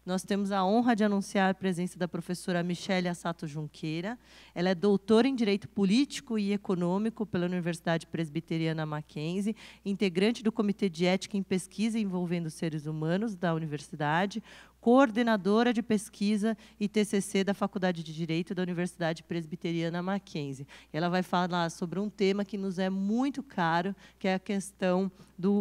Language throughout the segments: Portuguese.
Nós temos a honra de anunciar a presença da professora Michele Assato Junqueira. Ela é doutora em Direito Político e Econômico pela Universidade Presbiteriana Mackenzie, integrante do Comitê de Ética em Pesquisa envolvendo seres humanos da universidade, coordenadora de pesquisa e TCC da Faculdade de Direito da Universidade Presbiteriana Mackenzie. Ela vai falar sobre um tema que nos é muito caro, que é a questão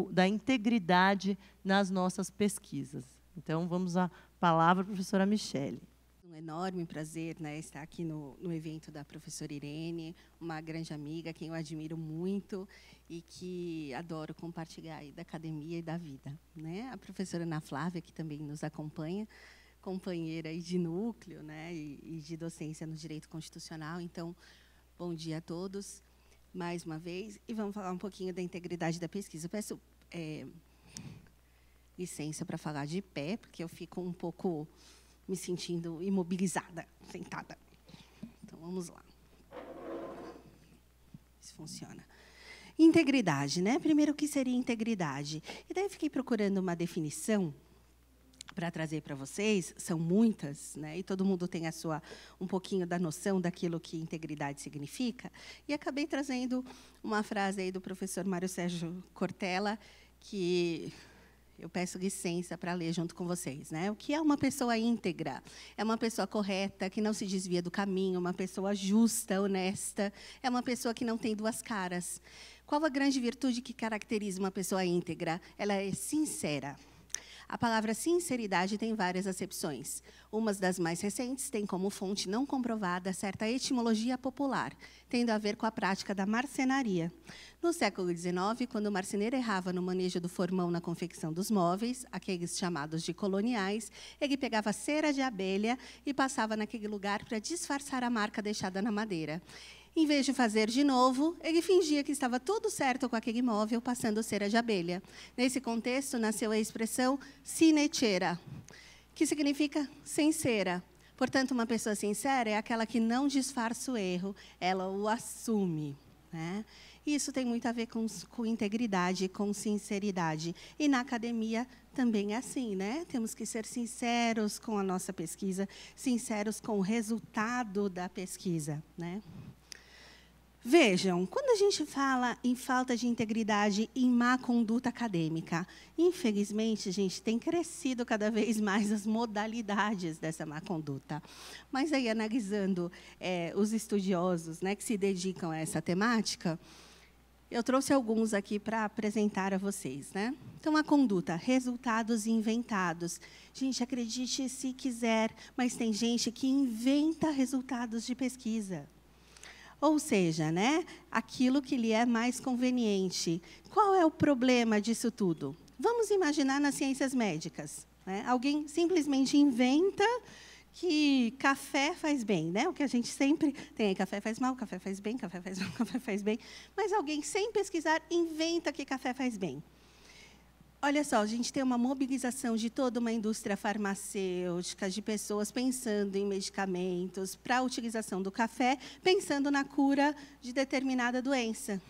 da integridade nas nossas pesquisas. Então, vamos à palavra, professora Michele. Um enorme prazer, né, estar aqui no evento da professora Irene, uma grande amiga, quem eu admiro muito e que adoro compartilhar aí da academia e da vida, né? A professora Ana Flávia, que também nos acompanha, companheira aí de núcleo, né, e de docência no direito constitucional. Então, bom dia a todos, mais uma vez, e vamos falar um pouquinho da integridade da pesquisa. Eu peço licença para falar de pé, porque eu fico um pouco me sentindo imobilizada, sentada. Então, vamos lá. Isso funciona. Integridade, né? Primeiro, o que seria integridade? E daí eu fiquei procurando uma definição para trazer para vocês, são muitas, né? E todo mundo tem um pouquinho da noção daquilo que integridade significa, e acabei trazendo uma frase aí do professor Mário Sérgio Cortella, que eu peço licença para ler junto com vocês, né? O que é uma pessoa íntegra? É uma pessoa correta, que não se desvia do caminho, uma pessoa justa, honesta, é uma pessoa que não tem duas caras. Qual a grande virtude que caracteriza uma pessoa íntegra? Ela é sincera. A palavra sinceridade tem várias acepções. Uma das mais recentes tem como fonte não comprovada certa etimologia popular, tendo a ver com a prática da marcenaria. No século XIX, quando o marceneiro errava no manejo do formão na confecção dos móveis, aqueles chamados de coloniais, ele pegava cera de abelha e passava naquele lugar para disfarçar a marca deixada na madeira. Em vez de fazer de novo, ele fingia que estava tudo certo com aquele móvel, passando cera de abelha. Nesse contexto, nasceu a expressão sinecera, que significa sincera. Portanto, uma pessoa sincera é aquela que não disfarça o erro, ela o assume, né? E isso tem muito a ver com integridade, com sinceridade. E na academia também é assim, né? Temos que ser sinceros com a nossa pesquisa, sinceros com o resultado da pesquisa, né? Vejam, quando a gente fala em falta de integridade e em má conduta acadêmica, infelizmente, gente, tem crescido cada vez mais as modalidades dessa má conduta. Mas aí, analisando os estudiosos, né, que se dedicam a essa temática, eu trouxe alguns aqui para apresentar a vocês, né? Então, a conduta, resultados inventados. Gente, acredite se quiser, mas tem gente que inventa resultados de pesquisa. Ou seja, né, aquilo que lhe é mais conveniente. Qual é o problema disso tudo? Vamos imaginar nas ciências médicas, né? Alguém simplesmente inventa que café faz bem, né? O que a gente sempre tem, café faz mal, café faz bem, café faz mal, café faz bem. Mas alguém, sem pesquisar, inventa que café faz bem. Olha só, a gente tem uma mobilização de toda uma indústria farmacêutica, de pessoas pensando em medicamentos para a utilização do café, pensando na cura de determinada doença.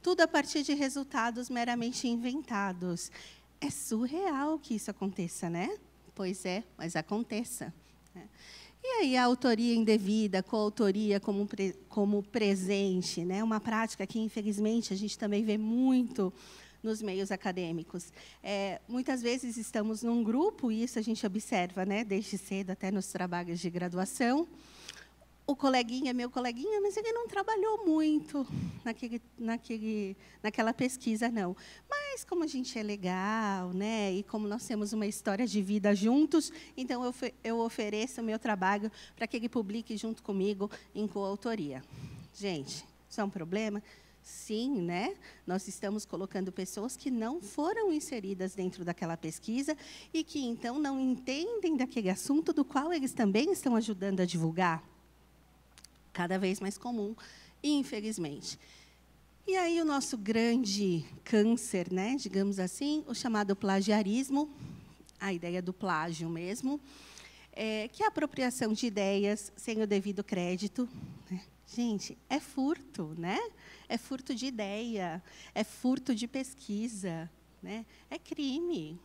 Tudo a partir de resultados meramente inventados. É surreal que isso aconteça, né? Pois é, mas aconteça. E aí a autoria indevida, coautoria como presente, né? Uma prática que, infelizmente, a gente também vê muito nos meios acadêmicos. Muitas vezes estamos num grupo, e isso a gente observa, né, desde cedo até nos trabalhos de graduação. O coleguinha, meu coleguinha, mas ele não trabalhou muito naquela pesquisa, não. Mas, como a gente é legal, né, e como nós temos uma história de vida juntos, então eu ofereço o meu trabalho para que ele publique junto comigo em coautoria. Gente, isso é um problema? Sim, né? Nós estamos colocando pessoas que não foram inseridas dentro daquela pesquisa e que, então, não entendem daquele assunto do qual eles também estão ajudando a divulgar. Cada vez mais comum, infelizmente. E aí o nosso grande câncer, né, digamos assim, o chamado plagiarismo, a ideia do plágio mesmo, que é a apropriação de ideias sem o devido crédito, né? Gente, é furto, né? É furto de ideia, é furto de pesquisa, né? É crime.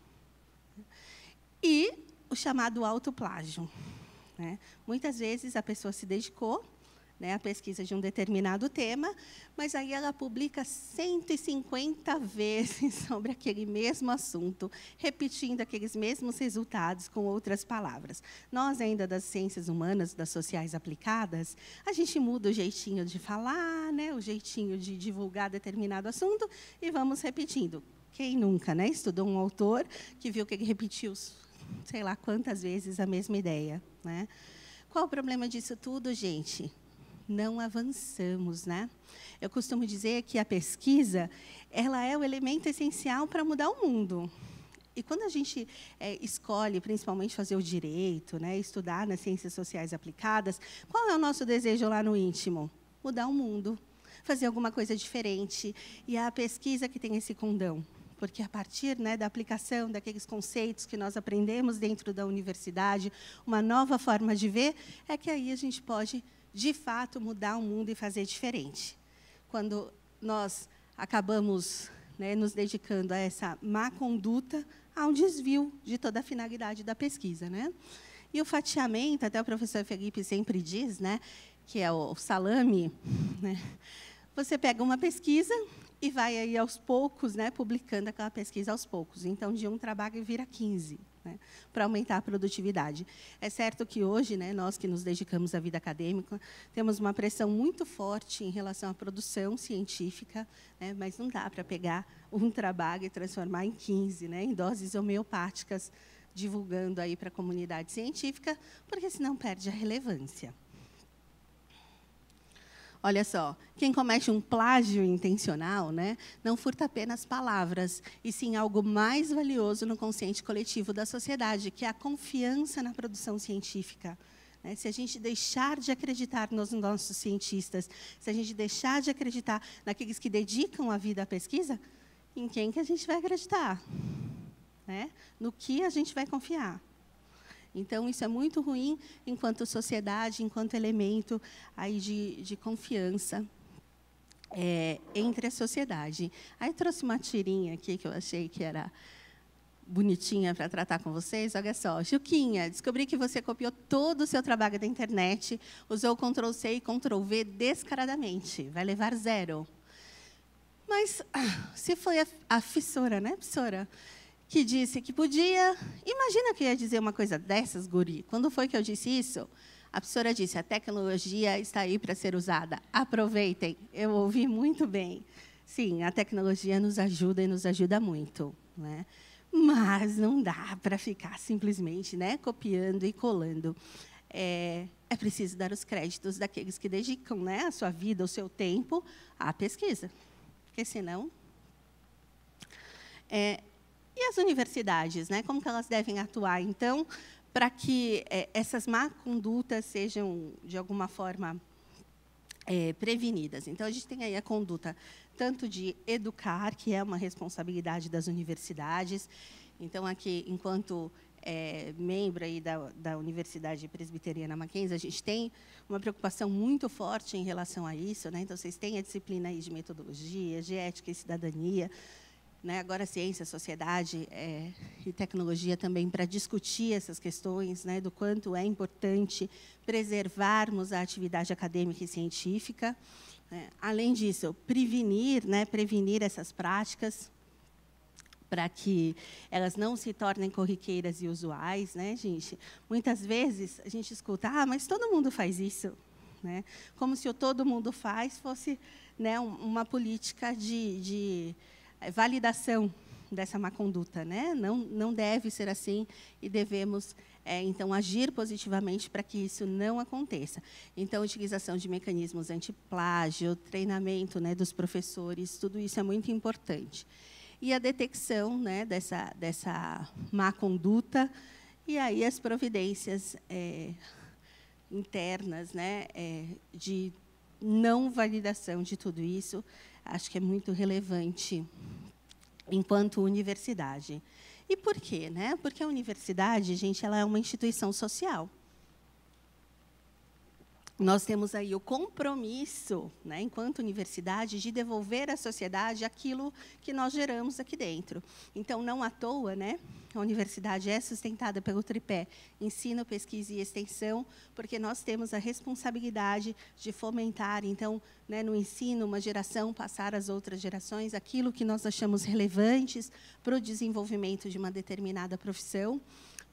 E o chamado autoplágio, né? Muitas vezes a pessoa se dedicou, né, à pesquisa de um determinado tema, mas aí ela publica 150 vezes sobre aquele mesmo assunto, repetindo aqueles mesmos resultados com outras palavras. Nós, ainda das ciências humanas, das sociais aplicadas, a gente muda o jeitinho de falar, né, o jeitinho de divulgar determinado assunto, e vamos repetindo. Quem nunca, né, estudou um autor que viu que ele repetiu, sei lá quantas vezes, a mesma ideia, né? Qual o problema disso tudo, gente? Não avançamos, né? Eu costumo dizer que a pesquisa, ela é o elemento essencial para mudar o mundo. E quando a gente escolhe, principalmente, fazer o direito, né, estudar nas ciências sociais aplicadas, qual é o nosso desejo lá no íntimo? Mudar o mundo, fazer alguma coisa diferente. E é a pesquisa que tem esse condão. Porque, a partir, né, da aplicação daqueles conceitos que nós aprendemos dentro da universidade, uma nova forma de ver, é que aí a gente pode, de fato, mudar o mundo e fazer diferente. Quando nós acabamos, né, nos dedicando a essa má conduta, há um desvio de toda a finalidade da pesquisa, né? E o fatiamento, até o professor Felipe sempre diz, né, que é o salame, né? Você pega uma pesquisa e vai aí aos poucos, né, publicando aquela pesquisa aos poucos. Então, de um trabalho vira 15, né, para aumentar a produtividade. É certo que hoje, né, nós que nos dedicamos à vida acadêmica, temos uma pressão muito forte em relação à produção científica, né, mas não dá para pegar um trabalho e transformar em 15, né, em doses homeopáticas, divulgando aí para a comunidade científica, porque senão perde a relevância. Olha só, quem comete um plágio intencional, né, não furta apenas palavras, e sim algo mais valioso no consciente coletivo da sociedade, que é a confiança na produção científica. Né? Se a gente deixar de acreditar nos nossos cientistas, se a gente deixar de acreditar naqueles que dedicam a vida à pesquisa, em quem que a gente vai acreditar? Né? No que a gente vai confiar? Então, isso é muito ruim enquanto sociedade, enquanto elemento aí de confiança entre a sociedade. Aí trouxe uma tirinha aqui que eu achei que era bonitinha para tratar com vocês. Olha só, Juquinha, descobri que você copiou todo o seu trabalho da internet, usou Ctrl+C e Ctrl+V descaradamente. Vai levar 0. Mas, se foi a professora, né, professora? Que disse que podia... Imagina que eu ia dizer uma coisa dessas, guri. Quando foi que eu disse isso? A professora disse, a tecnologia está aí para ser usada. Aproveitem. Eu ouvi muito bem. Sim, a tecnologia nos ajuda e nos ajuda muito, né? Mas não dá para ficar simplesmente, né, copiando e colando. É preciso dar os créditos daqueles que dedicam, né, a sua vida, o seu tempo à pesquisa. Porque, senão... E as universidades, né? Como que elas devem atuar, então, para que essas má condutas sejam, de alguma forma, prevenidas? Então, a gente tem aí a conduta tanto de educar, que é uma responsabilidade das universidades. Então, aqui, enquanto membro aí da Universidade Presbiteriana Mackenzie, a gente tem uma preocupação muito forte em relação a isso, né? Então, vocês têm a disciplina aí de metodologia, de ética e cidadania, né, agora ciência, sociedade e tecnologia também para discutir essas questões, né, do quanto é importante preservarmos a atividade acadêmica e científica. Né. Além disso, prevenir essas práticas para que elas não se tornem corriqueiras e usuais, né, gente? Muitas vezes a gente escuta, mas todo mundo faz isso, né? Como se o todo mundo faz fosse, né, uma política de validação dessa má conduta, né? Não deve ser assim e devemos, então, agir positivamente para que isso não aconteça. Então, a utilização de mecanismos antiplágio, treinamento, né, dos professores, tudo isso é muito importante. E a detecção, né, dessa má conduta e aí as providências internas, né, de não validação de tudo isso, acho que é muito relevante enquanto universidade. E por quê? Né? Porque a universidade, gente, ela é uma instituição social. nós temos aí o compromisso, né, enquanto universidade, de devolver à sociedade aquilo que nós geramos aqui dentro. Então, não à toa, né, a universidade é sustentada pelo tripé ensino, pesquisa e extensão, porque nós temos a responsabilidade de fomentar, então, né, no ensino, uma geração passar às outras gerações aquilo que nós achamos relevantes para o desenvolvimento de uma determinada profissão.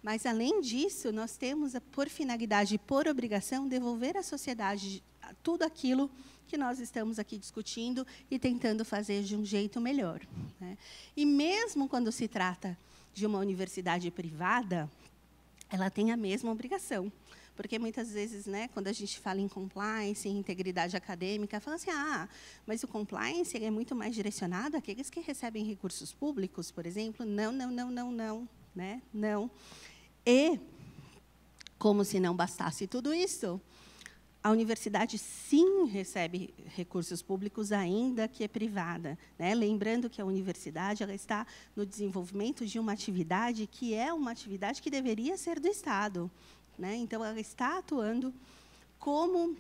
Mas, além disso, nós temos, por finalidade e por obrigação, devolver à sociedade tudo aquilo que nós estamos aqui discutindo e tentando fazer de um jeito melhor, né? E, mesmo quando se trata de uma universidade privada, ela tem a mesma obrigação. Porque, muitas vezes, né, quando a gente fala em compliance, em integridade acadêmica, fala assim, mas o compliance ele é muito mais direcionado àqueles que recebem recursos públicos, por exemplo. Não, não, não, não, não, né? Não. E, como se não bastasse tudo isso, a universidade, sim, recebe recursos públicos, ainda que é privada, né? Lembrando que a universidade ela está no desenvolvimento de uma atividade que é uma atividade que deveria ser do Estado, né? Então, ela está atuando como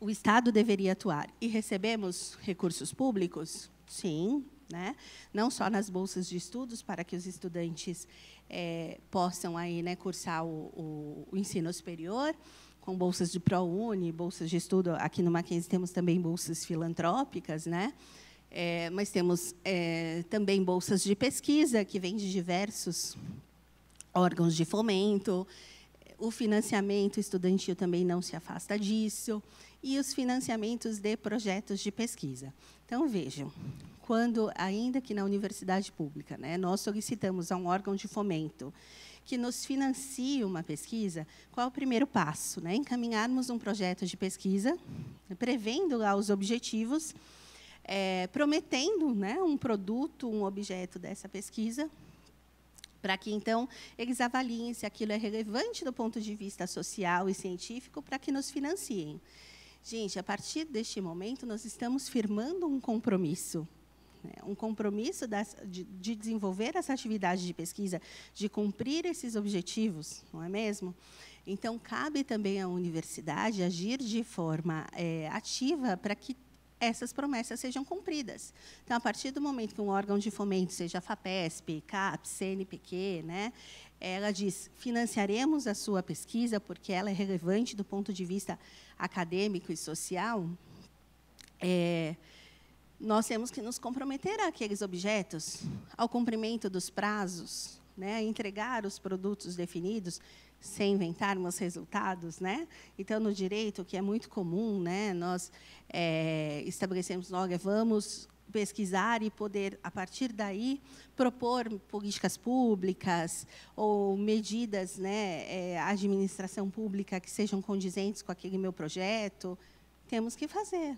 o Estado deveria atuar. E recebemos recursos públicos? Sim, né? Não só nas bolsas de estudos, para que os estudantes possam aí, né, cursar o ensino superior, com bolsas de ProUni, bolsas de estudo. Aqui no Mackenzie temos também bolsas filantrópicas, né? Mas temos também bolsas de pesquisa, que vêm de diversos órgãos de fomento. O financiamento estudantil também não se afasta disso, e os financiamentos de projetos de pesquisa. Então, vejam, quando, ainda que na universidade pública, né, nós solicitamos a um órgão de fomento que nos financie uma pesquisa, qual é o primeiro passo? Né? Encaminharmos um projeto de pesquisa, prevendo lá os objetivos, prometendo, né, um produto, um objeto dessa pesquisa, para que, então, eles avaliem se aquilo é relevante do ponto de vista social e científico, para que nos financiem. Gente, a partir deste momento, nós estamos firmando um compromisso, né? Um compromisso de desenvolver essa atividade de pesquisa, de cumprir esses objetivos, não é mesmo? Então, cabe também à universidade agir de forma ativa para que essas promessas sejam cumpridas. Então, a partir do momento que um órgão de fomento, seja a FAPESP, CAPES, CNPq, né, ela diz, financiaremos a sua pesquisa, porque ela é relevante do ponto de vista acadêmico e social, nós temos que nos comprometer àqueles objetos, ao cumprimento dos prazos, né, a entregar os produtos definidos, sem inventarmos resultados, né? Então, no direito, que é muito comum, né, nós estabelecemos logo, vamos pesquisar e poder, a partir daí, propor políticas públicas ou medidas, né, administração pública que sejam condizentes com aquele meu projeto. Temos que fazer.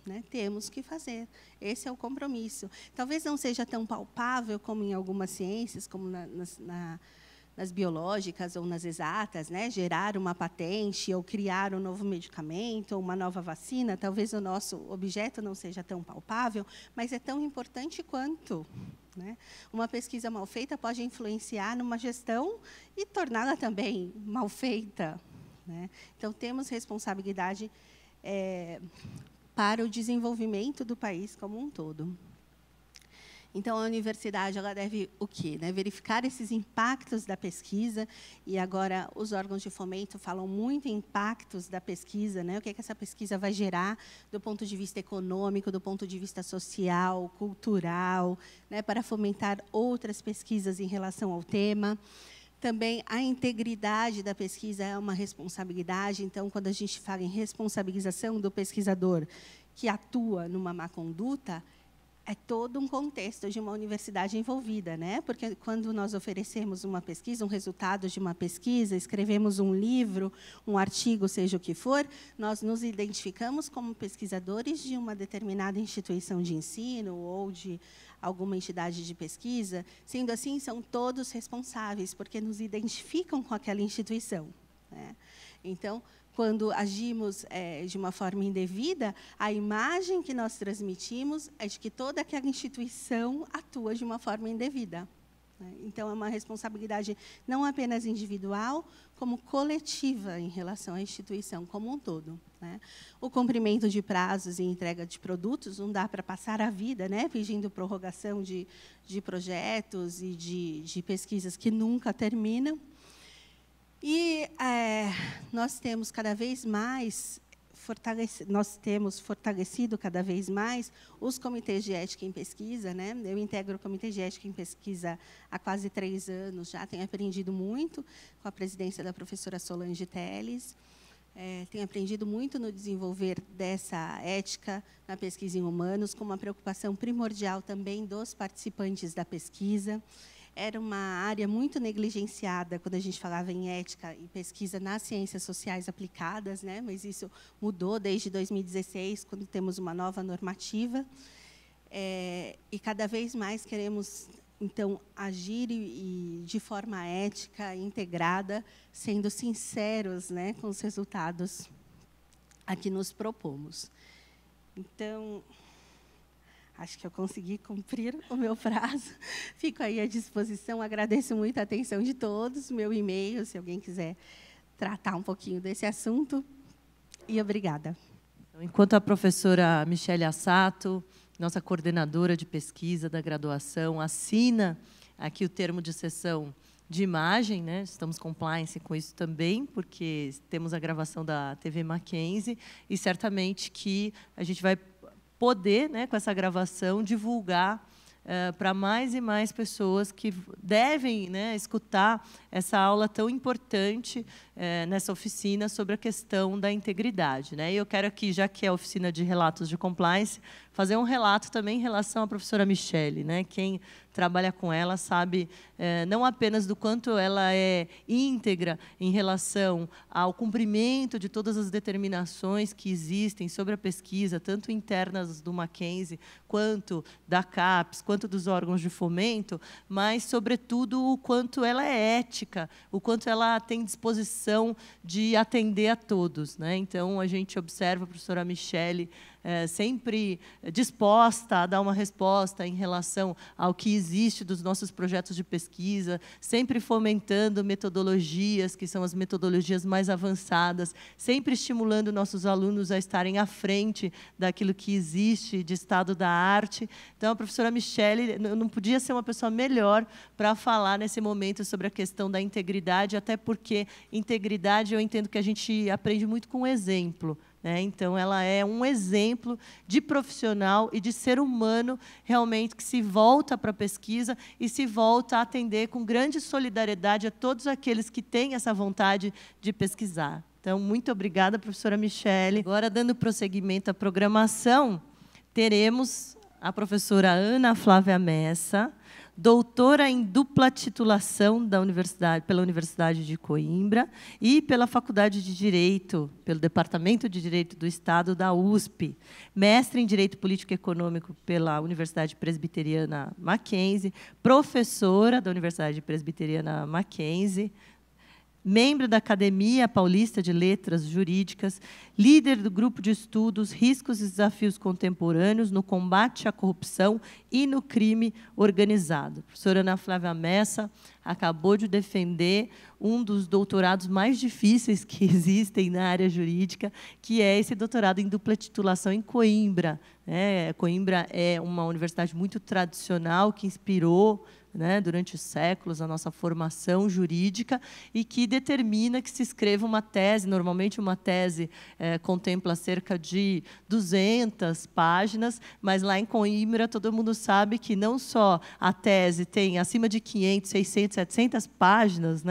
Né? Temos que fazer. Esse é o compromisso. Talvez não seja tão palpável como em algumas ciências, como nas biológicas ou nas exatas, né? Gerar uma patente ou criar um novo medicamento ou uma nova vacina. Talvez o nosso objeto não seja tão palpável, mas é tão importante quanto. Né? Uma pesquisa mal feita pode influenciar numa gestão e torná-la também mal feita. Né? Então, temos responsabilidade para o desenvolvimento do país como um todo. Então, a universidade ela deve o quê? Né? Verificar esses impactos da pesquisa, e agora os órgãos de fomento falam muito em impactos da pesquisa, né? O que é que essa pesquisa vai gerar do ponto de vista econômico, do ponto de vista social, cultural, né? Para fomentar outras pesquisas em relação ao tema. Também a integridade da pesquisa é uma responsabilidade. Então, quando a gente fala em responsabilização do pesquisador que atua numa má conduta, é todo um contexto de uma universidade envolvida, né? Porque quando nós oferecemos uma pesquisa, um resultado de uma pesquisa, escrevemos um livro, um artigo, seja o que for, nós nos identificamos como pesquisadores de uma determinada instituição de ensino ou de alguma entidade de pesquisa. Sendo assim, são todos responsáveis, porque nos identificam com aquela instituição, né? Então, quando agimos de uma forma indevida, a imagem que nós transmitimos é de que toda aquela instituição atua de uma forma indevida. Então, é uma responsabilidade não apenas individual, como coletiva em relação à instituição como um todo. O cumprimento de prazos e entrega de produtos, não dá para passar a vida pedindo prorrogação de projetos e de pesquisas que nunca terminam. E nós temos cada vez mais fortalecido cada vez mais os comitês de ética em pesquisa. Eu integro o Comitê de Ética em Pesquisa há quase 3 anos, já tenho aprendido muito com a presidência da professora Solange Teles. Tenho aprendido muito no desenvolver dessa ética na pesquisa em humanos, com uma preocupação primordial também dos participantes da pesquisa. Era uma área muito negligenciada quando a gente falava em ética e pesquisa nas ciências sociais aplicadas, mas isso mudou desde 2016, quando temos uma nova normativa. E cada vez mais queremos, então, agir de forma ética, integrada, sendo sinceros com os resultados a que nos propomos. Então, acho que eu consegui cumprir o meu prazo. Fico aí à disposição. Agradeço muito a atenção de todos. Meu e-mail, se alguém quiser tratar um pouquinho desse assunto. E obrigada. Enquanto a professora Michele Assato, nossa coordenadora de pesquisa da graduação, assina aqui o termo de cessão de imagem, estamos compliance com isso também, porque temos a gravação da TV Mackenzie, e certamente que a gente vai poder, com essa gravação, divulgar para mais e mais pessoas que devem escutar essa aula tão importante nessa oficina sobre a questão da integridade. E eu quero aqui, já que é a oficina de relatos de compliance, fazer um relato também em relação à professora Michele. Quem trabalha com ela sabe não apenas do quanto ela é íntegra em relação ao cumprimento de todas as determinações que existem sobre a pesquisa, tanto internas do Mackenzie, quanto da CAPES, quanto dos órgãos de fomento, mas, sobretudo, o quanto ela é ética, o quanto ela tem disposição de atender a todos. Então, a gente observa a professora Michele sempre disposta a dar uma resposta em relação ao que existe dos nossos projetos de pesquisa, sempre fomentando metodologias, que são as metodologias mais avançadas, sempre estimulando nossos alunos a estarem à frente daquilo que existe de estado da arte. Então, a professora Michele não podia ser uma pessoa melhor para falar nesse momento sobre a questão da integridade, até porque integridade eu entendo que a gente aprende muito com exemplo. Então, ela é um exemplo de profissional e de ser humano realmente que se volta para a pesquisa e se volta a atender com grande solidariedade a todos aqueles que têm essa vontade de pesquisar. Então, muito obrigada, professora Michele. Agora, dando prosseguimento à programação, teremos a professora Ana Flávia Messa, doutora em dupla titulação pela Universidade de Coimbra e pela Faculdade de Direito, pelo Departamento de Direito do Estado da USP, mestre em Direito Político e Econômico pela Universidade Presbiteriana Mackenzie, professora da Universidade Presbiteriana Mackenzie, membro da Academia Paulista de Letras Jurídicas, líder do grupo de estudos Riscos e Desafios Contemporâneos no Combate à Corrupção e no Crime Organizado. A professora Ana Flávia Messa acabou de defender um dos doutorados mais difíceis que existem na área jurídica, que é esse doutorado em dupla titulação em Coimbra. Coimbra é uma universidade muito tradicional, que inspirou durante os séculos a nossa formação jurídica e que determina que se escreva uma tese. Normalmente, uma tese contempla cerca de 200 páginas, mas lá em Coimbra todo mundo sabe que não só a tese tem acima de 500, 600, 700 páginas,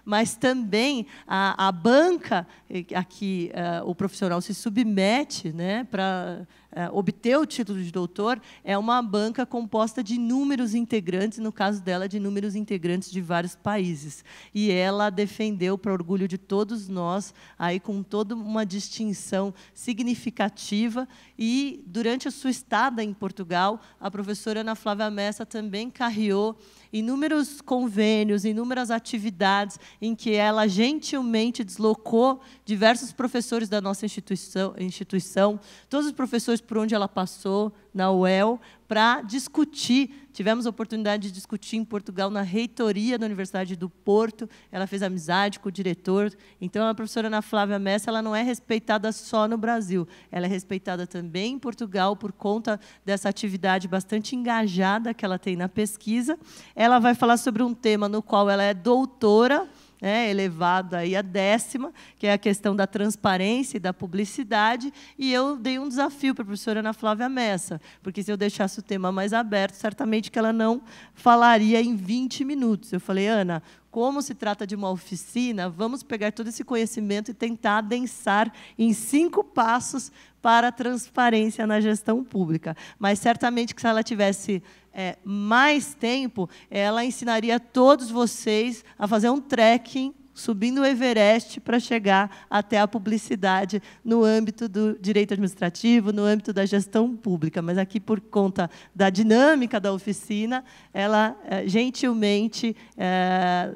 mas também a banca a que o profissional se submete para obter o título de doutor é uma banca composta de inúmeros integrantes, no caso dela, de inúmeros integrantes de vários países. E ela defendeu, para orgulho de todos nós, aí com toda uma distinção significativa. E, durante a sua estada em Portugal, a professora Ana Flávia Messa também carreou inúmeros convênios, inúmeras atividades em que ela gentilmente deslocou diversos professores da nossa instituição, todos os professores por onde ela passou, na UEL, para discutir. Tivemos a oportunidade de discutir em Portugal, na reitoria da Universidade do Porto. Ela fez amizade com o diretor. Então, a professora Ana Flávia Messa, ela não é respeitada só no Brasil. Ela é respeitada também em Portugal por conta dessa atividade bastante engajada que ela tem na pesquisa. Ela vai falar sobre um tema no qual ela é doutora, elevado aí a 10ª, que é a questão da transparência e da publicidade, e eu dei um desafio para a professora Ana Flávia Messa, porque se eu deixasse o tema mais aberto, certamente que ela não falaria em 20 minutos. Eu falei, Ana, como se trata de uma oficina, vamos pegar todo esse conhecimento e tentar adensar em 5 passos para a transparência na gestão pública. Mas, certamente, que se ela tivesse mais tempo, ela ensinaria todos vocês a fazer um trekking, subindo o Everest, para chegar até a publicidade no âmbito do direito administrativo, no âmbito da gestão pública. Mas aqui, por conta da dinâmica da oficina, ela gentilmente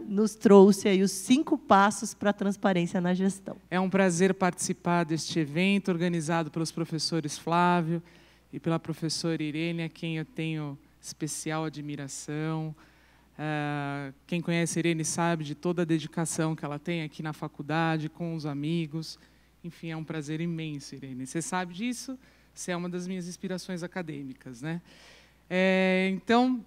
nos trouxe aí os 5 passos para a transparência na gestão. É um prazer participar deste evento, organizado pelos professores Flávio e pela professora Irene, a quem eu tenho especial admiração. Quem conhece a Irene sabe de toda a dedicação que ela tem aqui na faculdade, com os amigos. Enfim, é um prazer imenso, Irene. Você sabe disso? Você é uma das minhas inspirações acadêmicas, né? Então,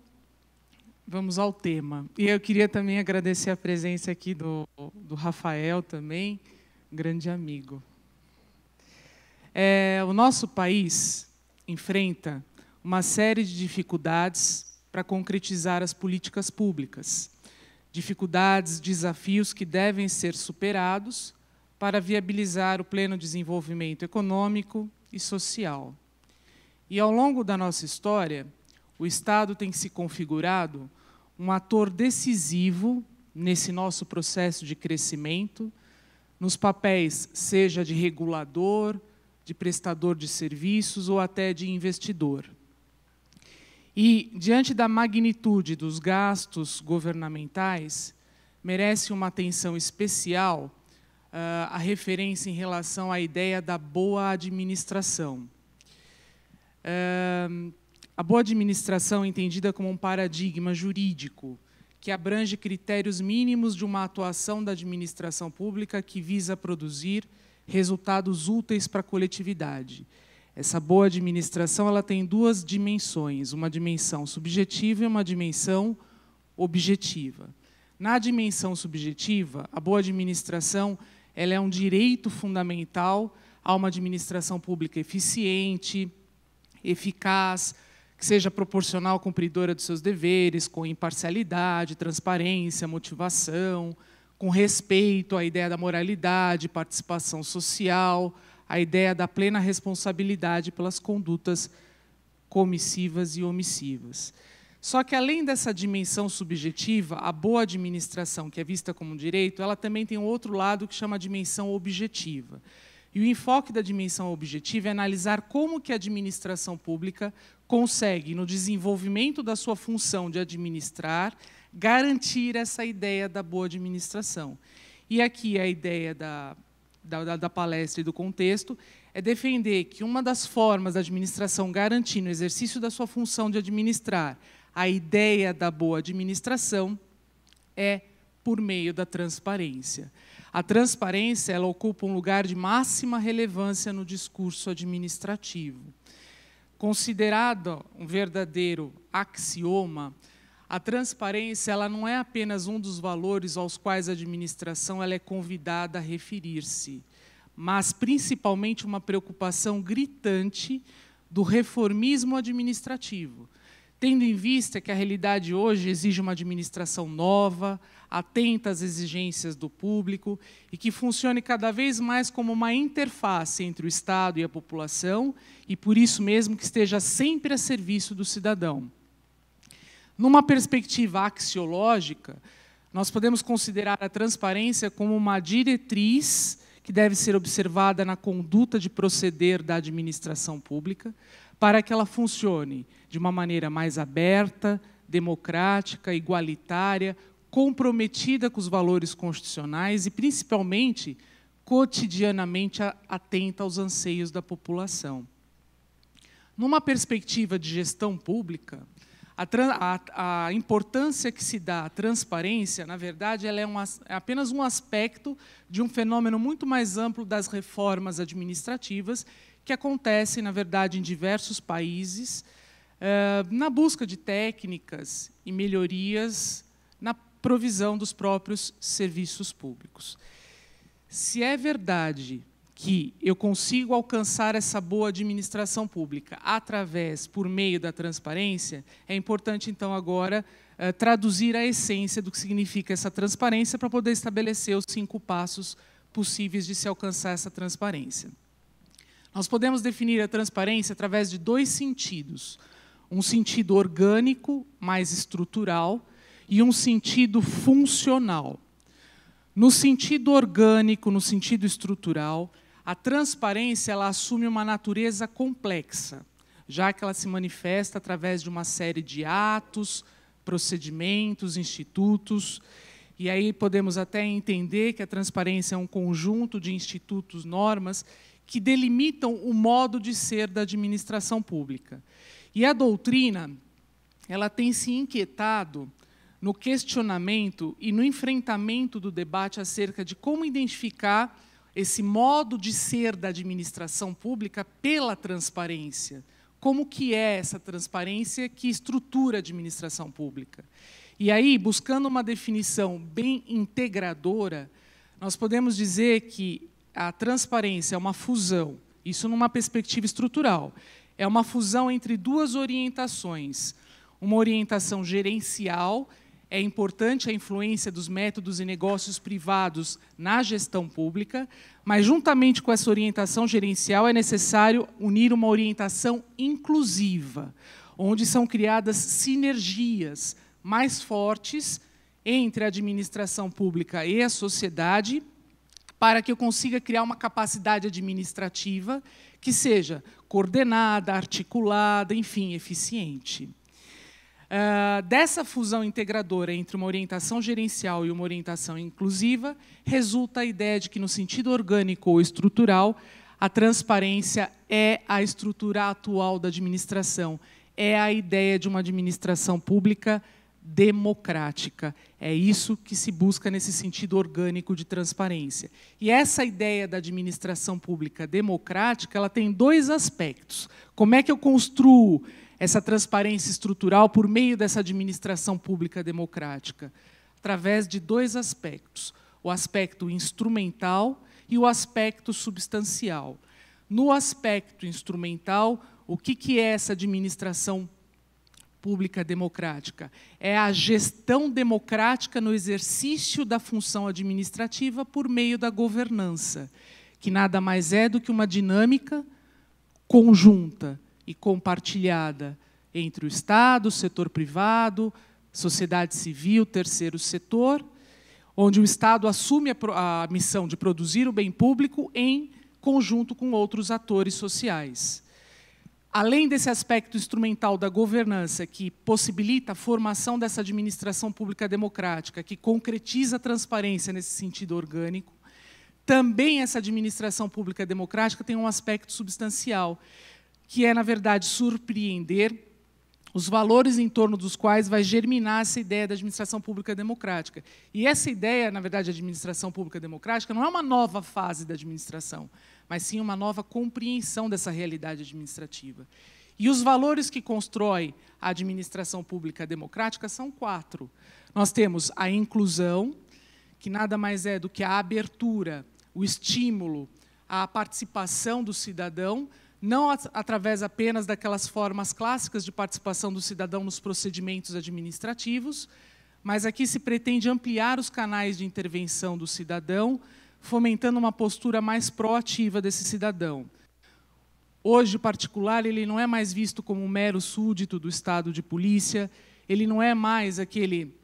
vamos ao tema. E eu queria também agradecer a presença aqui do Rafael, também, um grande amigo. O nosso país enfrenta uma série de dificuldades para concretizar as políticas públicas. Dificuldades, desafios que devem ser superados para viabilizar o pleno desenvolvimento econômico e social. E, ao longo da nossa história, o Estado tem se configurado um ator decisivo nesse nosso processo de crescimento, nos papéis, seja de regulador, de prestador de serviços ou até de investidor. E, diante da magnitude dos gastos governamentais, merece uma atenção especial a referência em relação à ideia da boa administração. A boa administração é entendida como um paradigma jurídico que abrange critérios mínimos de uma atuação da administração pública que visa produzir resultados úteis para a coletividade. Essa boa administração ela tem 2 dimensões, uma dimensão subjetiva e uma dimensão objetiva. Na dimensão subjetiva, a boa administração ela é um direito fundamental a uma administração pública eficiente, eficaz, que seja proporcional, cumpridora dos seus deveres, com imparcialidade, transparência, motivação, com respeito à ideia da moralidade, participação social, a ideia da plena responsabilidade pelas condutas comissivas e omissivas. Só que, além dessa dimensão subjetiva, a boa administração, que é vista como um direito, ela também tem um outro lado que chama a dimensão objetiva. E o enfoque da dimensão objetiva é analisar como que a administração pública consegue, no desenvolvimento da sua função de administrar, garantir essa ideia da boa administração. E aqui a ideia da palestra e do contexto é defender que uma das formas da administração garantir no exercício da sua função de administrar a ideia da boa administração é por meio da transparência. A transparência ela ocupa um lugar de máxima relevância no discurso administrativo. Considerado um verdadeiro axioma, a transparência ela não é apenas um dos valores aos quais a administração ela é convidada a referir-se, mas principalmente uma preocupação gritante do reformismo administrativo, tendo em vista que a realidade hoje exige uma administração nova, atenta às exigências do público e que funcione cada vez mais como uma interface entre o Estado e a população e, por isso mesmo, que esteja sempre a serviço do cidadão. Numa perspectiva axiológica, nós podemos considerar a transparência como uma diretriz que deve ser observada na conduta de proceder da administração pública para que ela funcione de uma maneira mais aberta, democrática, igualitária, comprometida com os valores constitucionais e, principalmente, cotidianamente atenta aos anseios da população. Numa perspectiva de gestão pública, a importância que se dá à transparência, na verdade, ela é apenas um aspecto de um fenômeno muito mais amplo das reformas administrativas que acontecem, na verdade, em diversos países, na busca de técnicas e melhorias na provisão dos próprios serviços públicos. Se é verdade que eu consigo alcançar essa boa administração pública por meio da transparência, é importante, então, agora, traduzir a essência do que significa essa transparência para poder estabelecer os 5 passos possíveis de se alcançar essa transparência. Nós podemos definir a transparência através de 2 sentidos. Um sentido orgânico, mais estrutural, e um sentido funcional. No sentido orgânico, no sentido estrutural, a transparência ela assume uma natureza complexa, já que ela se manifesta através de uma série de atos, procedimentos, institutos, e aí podemos até entender que a transparência é um conjunto de institutos, normas, que delimitam o modo de ser da administração pública. E a doutrina ela tem se inquietado no questionamento e no enfrentamento do debate acerca de como identificar esse modo de ser da administração pública pela transparência. Como que é essa transparência que estrutura a administração pública? E aí, buscando uma definição bem integradora, nós podemos dizer que a transparência é uma fusão, isso numa perspectiva estrutural, é uma fusão entre 2 orientações. Uma orientação gerencial, é importante a influência dos métodos e negócios privados na gestão pública, mas, juntamente com essa orientação gerencial, é necessário unir uma orientação inclusiva, onde são criadas sinergias mais fortes entre a administração pública e a sociedade, para que eu consiga criar uma capacidade administrativa que seja coordenada, articulada, enfim, eficiente. Dessa fusão integradora entre uma orientação gerencial e uma orientação inclusiva, resulta a ideia de que, no sentido orgânico ou estrutural, a transparência é a estrutura atual da administração, é a ideia de uma administração pública democrática. É isso que se busca nesse sentido orgânico de transparência. E essa ideia da administração pública democrática ela tem 2 aspectos. Como é que eu construo essa transparência estrutural por meio dessa administração pública democrática? Através de 2 aspectos, o aspecto instrumental e o aspecto substancial. No aspecto instrumental, o que é essa administração pública democrática? É a gestão democrática no exercício da função administrativa por meio da governança, que nada mais é do que uma dinâmica conjunta e compartilhada entre o Estado, o setor privado, sociedade civil, terceiro setor, onde o Estado assume a missão de produzir o bem público em conjunto com outros atores sociais. Além desse aspecto instrumental da governança, que possibilita a formação dessa administração pública democrática, que concretiza a transparência nesse sentido orgânico, também essa administração pública democrática tem um aspecto substancial, que é, na verdade, surpreender os valores em torno dos quais vai germinar essa ideia da administração pública democrática. E essa ideia, na verdade, de administração pública democrática, não é uma nova fase da administração, mas sim uma nova compreensão dessa realidade administrativa. E os valores que constrói a administração pública democrática são 4. Nós temos a inclusão, que nada mais é do que a abertura, o estímulo à participação do cidadão, não através apenas daquelas formas clássicas de participação do cidadão nos procedimentos administrativos, mas aqui se pretende ampliar os canais de intervenção do cidadão, fomentando uma postura mais proativa desse cidadão. Hoje, o particular, ele não é mais visto como um mero súdito do Estado de polícia, ele não é mais aquele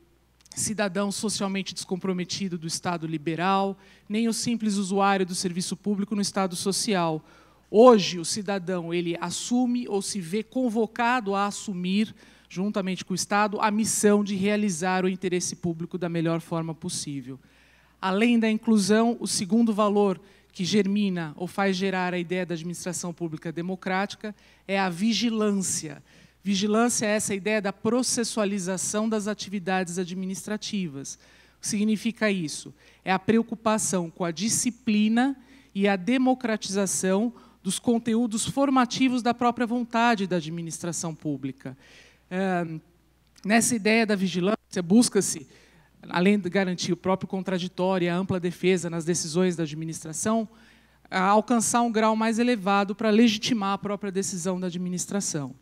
cidadão socialmente descomprometido do Estado liberal, nem o simples usuário do serviço público no Estado social. Hoje, o cidadão ele assume ou se vê convocado a assumir, juntamente com o Estado, a missão de realizar o interesse público da melhor forma possível. Além da inclusão, o segundo valor que germina ou faz gerar a ideia da administração pública democrática é a vigilância. Vigilância é essa ideia da processualização das atividades administrativas. O que significa isso? É a preocupação com a disciplina e a democratização dos conteúdos formativos da própria vontade da administração pública. Nessa ideia da vigilância, busca-se, além de garantir o próprio contraditório e a ampla defesa nas decisões da administração, alcançar um grau mais elevado para legitimar a própria decisão da administração.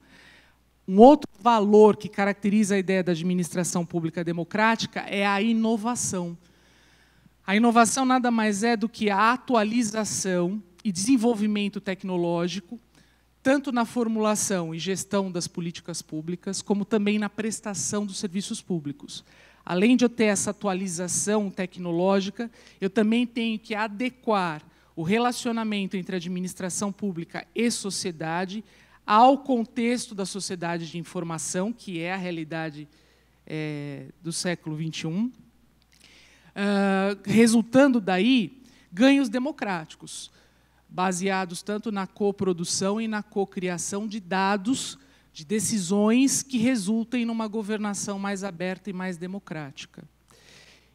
Um outro valor que caracteriza a ideia da administração pública democrática é a inovação. A inovação nada mais é do que a atualização e desenvolvimento tecnológico, tanto na formulação e gestão das políticas públicas, como também na prestação dos serviços públicos. Além de eu ter essa atualização tecnológica, eu também tenho que adequar o relacionamento entre administração pública e sociedade ao contexto da sociedade de informação, que é a realidade do século XXI, resultando daí ganhos democráticos, baseados tanto na coprodução e na cocriação de dados, de decisões que resultem numa governação mais aberta e mais democrática.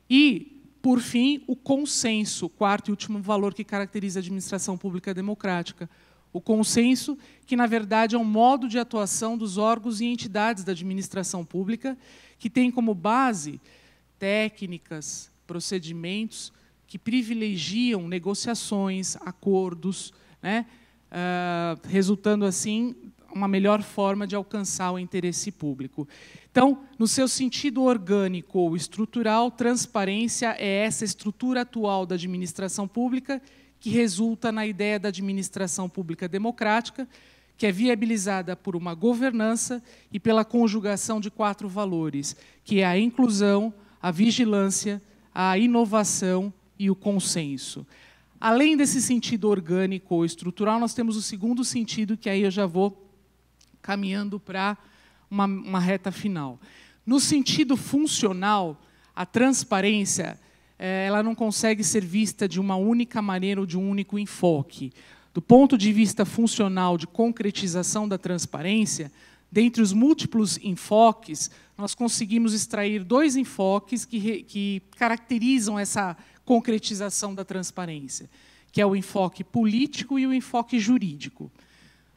E, por fim, o consenso, o quarto e último valor que caracteriza a administração pública democrática. O consenso, que, na verdade, é um modo de atuação dos órgãos e entidades da administração pública, que tem como base técnicas, procedimentos que privilegiam negociações, acordos, né, resultando, assim, uma melhor forma de alcançar o interesse público. Então, no seu sentido orgânico ou estrutural, transparência é essa estrutura atual da administração pública que resulta na ideia da administração pública democrática, que é viabilizada por uma governança e pela conjugação de 4 valores, que é a inclusão, a vigilância, a inovação e o consenso. Além desse sentido orgânico ou estrutural, nós temos o segundo sentido, que aí eu já vou caminhando para uma reta final. No sentido funcional, a transparência ela não consegue ser vista de uma única maneira ou de um único enfoque. Do ponto de vista funcional de concretização da transparência, dentre os múltiplos enfoques, nós conseguimos extrair 2 enfoques que caracterizam essa concretização da transparência, que é o enfoque político e o enfoque jurídico.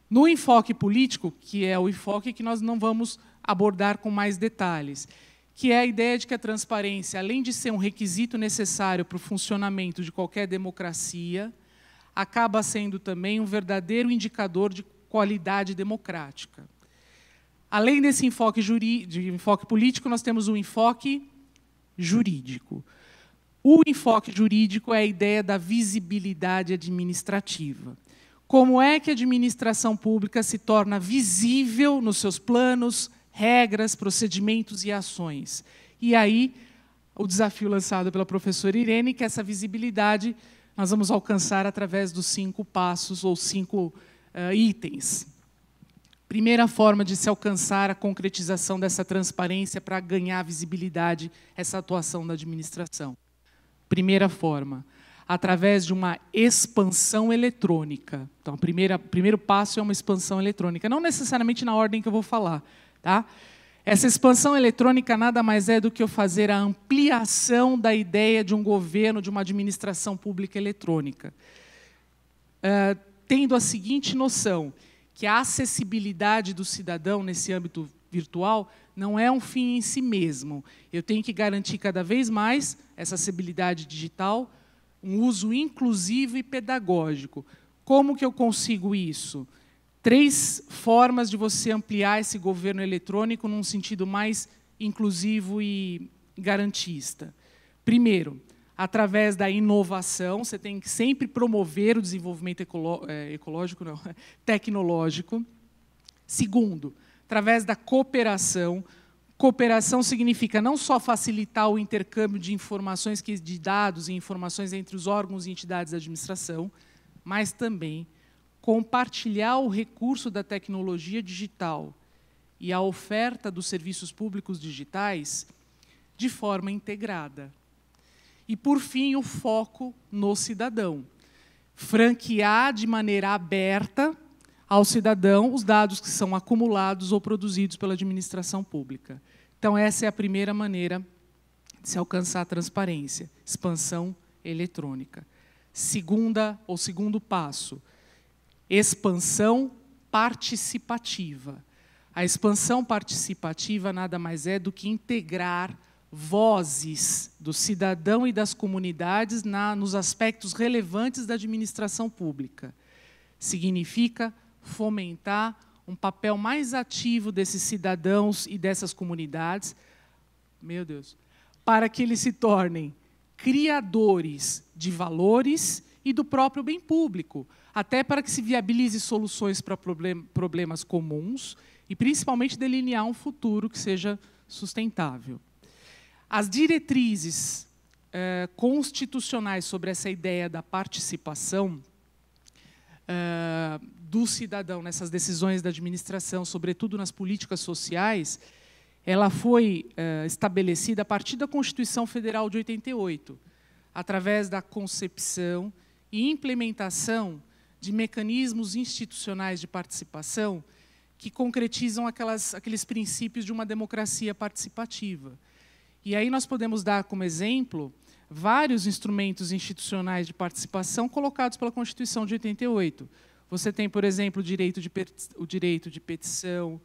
No enfoque político, que é o enfoque que nós não vamos abordar com mais detalhes, que é a ideia de que a transparência, além de ser um requisito necessário para o funcionamento de qualquer democracia, acaba sendo também um verdadeiro indicador de qualidade democrática. Além desse enfoque político, nós temos um enfoque jurídico. O enfoque jurídico é a ideia da visibilidade administrativa. Como é que a administração pública se torna visível nos seus planos, regras, procedimentos e ações? E aí, o desafio lançado pela professora Irene, que essa visibilidade nós vamos alcançar através dos 5 passos ou 5 itens. Primeira forma de se alcançar a concretização dessa transparência para ganhar visibilidade, essa atuação da administração. Primeira forma, através de uma expansão eletrônica. Então, o primeiro passo é uma expansão eletrônica, não necessariamente na ordem que eu vou falar. Tá? Essa expansão eletrônica nada mais é do que eu fazer a ampliação da ideia de um governo, de uma administração pública eletrônica. Tendo a seguinte noção, que a acessibilidade do cidadão nesse âmbito virtual não é um fim em si mesmo. Eu tenho que garantir cada vez mais essa acessibilidade digital, um uso inclusivo e pedagógico. Como que eu consigo isso? 3 formas de você ampliar esse governo eletrônico num sentido mais inclusivo e garantista. Primeiro, através da inovação, você tem que sempre promover o desenvolvimento tecnológico. Segundo, através da cooperação. Cooperação significa não só facilitar o intercâmbio de informações, de dados e informações entre os órgãos e entidades da administração, mas também compartilhar o recurso da tecnologia digital e a oferta dos serviços públicos digitais de forma integrada. E, por fim, o foco no cidadão. franquear de maneira aberta ao cidadão os dados que são acumulados ou produzidos pela administração pública. Então, essa é a primeira maneira de se alcançar a transparência, expansão eletrônica. Segundo passo, expansão participativa. A expansão participativa nada mais é do que integrar vozes do cidadão e das comunidades nos aspectos relevantes da administração pública. Significa fomentar um papel mais ativo desses cidadãos e dessas comunidades, meu Deus, para que eles se tornem criadores de valores e do próprio bem público, até para que se viabilize soluções para problemas comuns e, principalmente, delinear um futuro que seja sustentável. As diretrizes constitucionais sobre essa ideia da participação do cidadão nessas decisões da administração, sobretudo nas políticas sociais, ela foi estabelecida a partir da Constituição Federal de 88, através da concepção e implementação de mecanismos institucionais de participação que concretizam aqueles princípios de uma democracia participativa. E aí nós podemos dar como exemplo vários instrumentos institucionais de participação colocados pela Constituição de 88. Você tem, por exemplo, o direito de petição,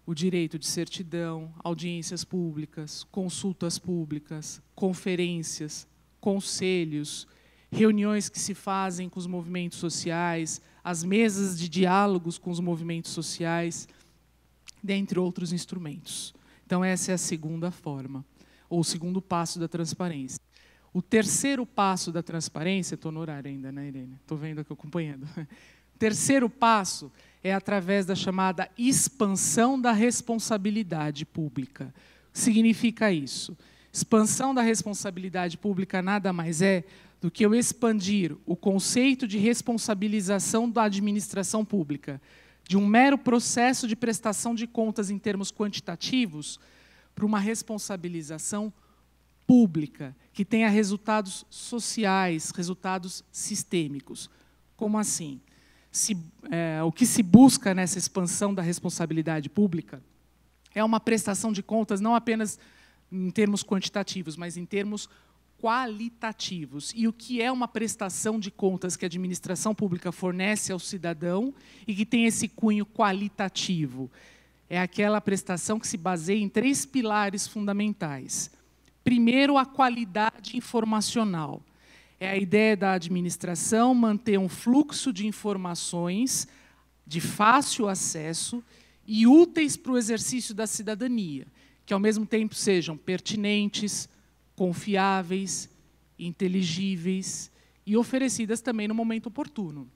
o direito de certidão, audiências públicas, consultas públicas, conferências, conselhos, reuniões que se fazem com os movimentos sociais, as mesas de diálogos com os movimentos sociais, dentre outros instrumentos. Então, essa é a segunda forma, ou o segundo passo da transparência. O terceiro passo da transparência, estou no horário ainda, né, Irene? Estou vendo aqui, acompanhando. O terceiro passo é através da chamada expansão da responsabilidade pública. O que significa isso? Expansão da responsabilidade pública nada mais é do que eu expandir o conceito de responsabilização da administração pública, de um mero processo de prestação de contas em termos quantitativos, para uma responsabilização pública, que tenha resultados sociais, resultados sistêmicos. Como assim? O que se busca nessa expansão da responsabilidade pública é uma prestação de contas não apenas em termos quantitativos, mas em termos qualitativos. E o que é uma prestação de contas que a administração pública fornece ao cidadão e que tem esse cunho qualitativo? É aquela prestação que se baseia em 3 pilares fundamentais. Primeiro, a qualidade informacional. É a ideia da administração manter um fluxo de informações de fácil acesso e úteis para o exercício da cidadania, que, ao mesmo tempo, sejam pertinentes, confiáveis, inteligíveis e oferecidas também no momento oportuno.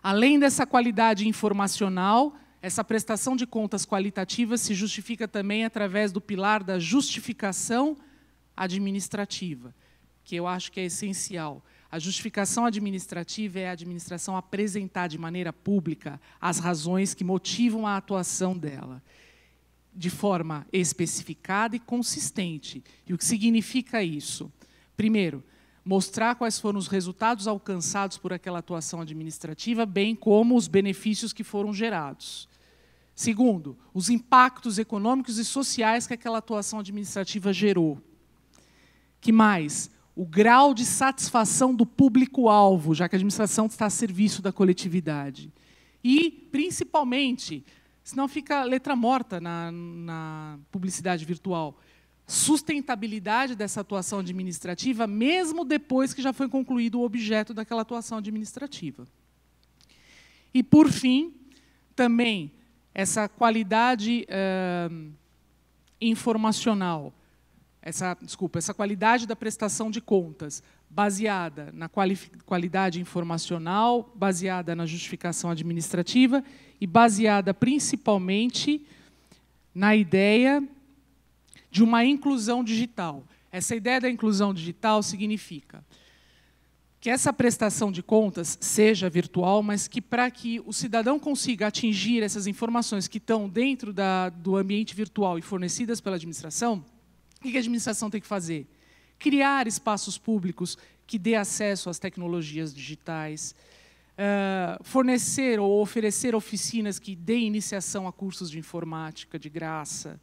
Além dessa qualidade informacional, essa prestação de contas qualitativas se justifica também através do pilar da justificação administrativa, que eu acho que é essencial. A justificação administrativa é a administração apresentar de maneira pública as razões que motivam a atuação dela, de forma especificada e consistente. E o que significa isso? Primeiro, mostrar quais foram os resultados alcançados por aquela atuação administrativa, bem como os benefícios que foram gerados. Segundo, os impactos econômicos e sociais que aquela atuação administrativa gerou. Que mais? O grau de satisfação do público-alvo, já que a administração está a serviço da coletividade. E, principalmente, senão fica letra morta na publicidade virtual, sustentabilidade dessa atuação administrativa, mesmo depois que já foi concluído o objeto daquela atuação administrativa. E, por fim, também essa qualidade informacional, essa qualidade da prestação de contas, baseada na qualidade informacional, baseada na justificação administrativa e baseada principalmente na ideia de uma inclusão digital. Essa ideia da inclusão digital significa que essa prestação de contas seja virtual, mas que, para que o cidadão consiga atingir essas informações que estão dentro do ambiente virtual e fornecidas pela administração, o que a administração tem que fazer? Criar espaços públicos que dê acesso às tecnologias digitais, fornecer ou oferecer oficinas que deem iniciação a cursos de informática de graça,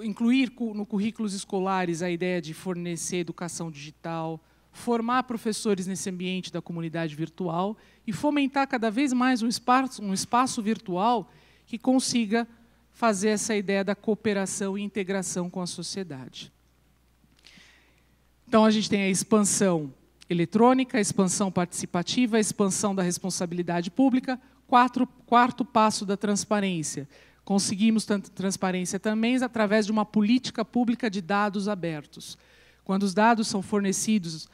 incluir no currículos escolares a ideia de fornecer educação digital, formar professores nesse ambiente da comunidade virtual e fomentar cada vez mais um espaço virtual que consiga fazer essa ideia da cooperação e integração com a sociedade. Então, a gente tem a expansão eletrônica, a expansão participativa, a expansão da responsabilidade pública, quarto passo da transparência. Conseguimos transparência também através de uma política pública de dados abertos. Quando os dados são fornecidos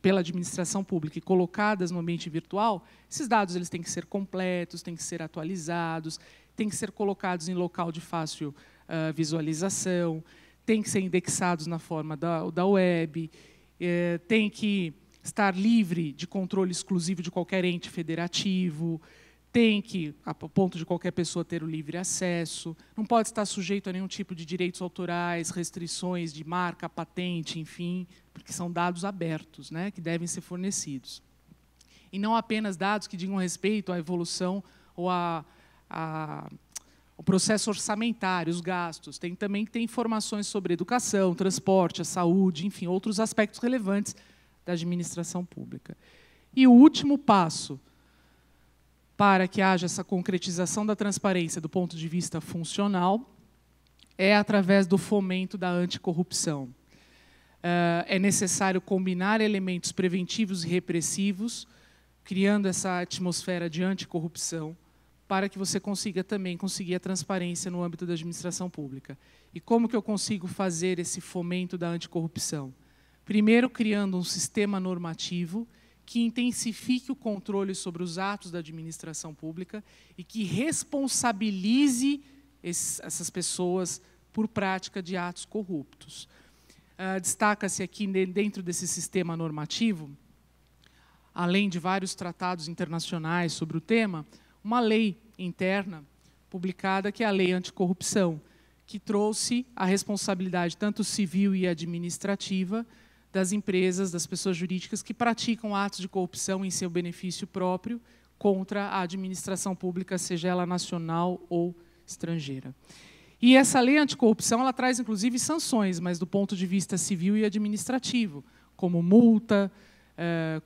pela administração pública e colocados no ambiente virtual, esses dados eles têm que ser completos, têm que ser atualizados, têm que ser colocados em local de fácil visualização, têm que ser indexados na forma da web, tem que estar livre de controle exclusivo de qualquer ente federativo, tem que, a ponto de qualquer pessoa ter o livre acesso, não pode estar sujeito a nenhum tipo de direitos autorais, restrições de marca, patente, enfim, porque são dados abertos, né, que devem ser fornecidos. E não apenas dados que digam respeito à evolução ou ao processo orçamentário, os gastos. Também tem informações sobre educação, transporte, a saúde, enfim, outros aspectos relevantes da administração pública. E o último passo para que haja essa concretização da transparência do ponto de vista funcional é através do fomento da anticorrupção. É necessário combinar elementos preventivos e repressivos, criando essa atmosfera de anticorrupção, para que você consiga também conseguir a transparência no âmbito da administração pública. E como que eu consigo fazer esse fomento da anticorrupção? Primeiro, criando um sistema normativo que intensifique o controle sobre os atos da administração pública e que responsabilize essas pessoas por prática de atos corruptos. Destaca-se aqui, dentro desse sistema normativo, além de vários tratados internacionais sobre o tema, uma lei interna publicada, que é a Lei Anticorrupção, que trouxe a responsabilidade tanto civil e administrativa das empresas, das pessoas jurídicas que praticam atos de corrupção em seu benefício próprio contra a administração pública, seja ela nacional ou estrangeira. E essa lei anticorrupção ela traz, inclusive, sanções, mas do ponto de vista civil e administrativo, como multa,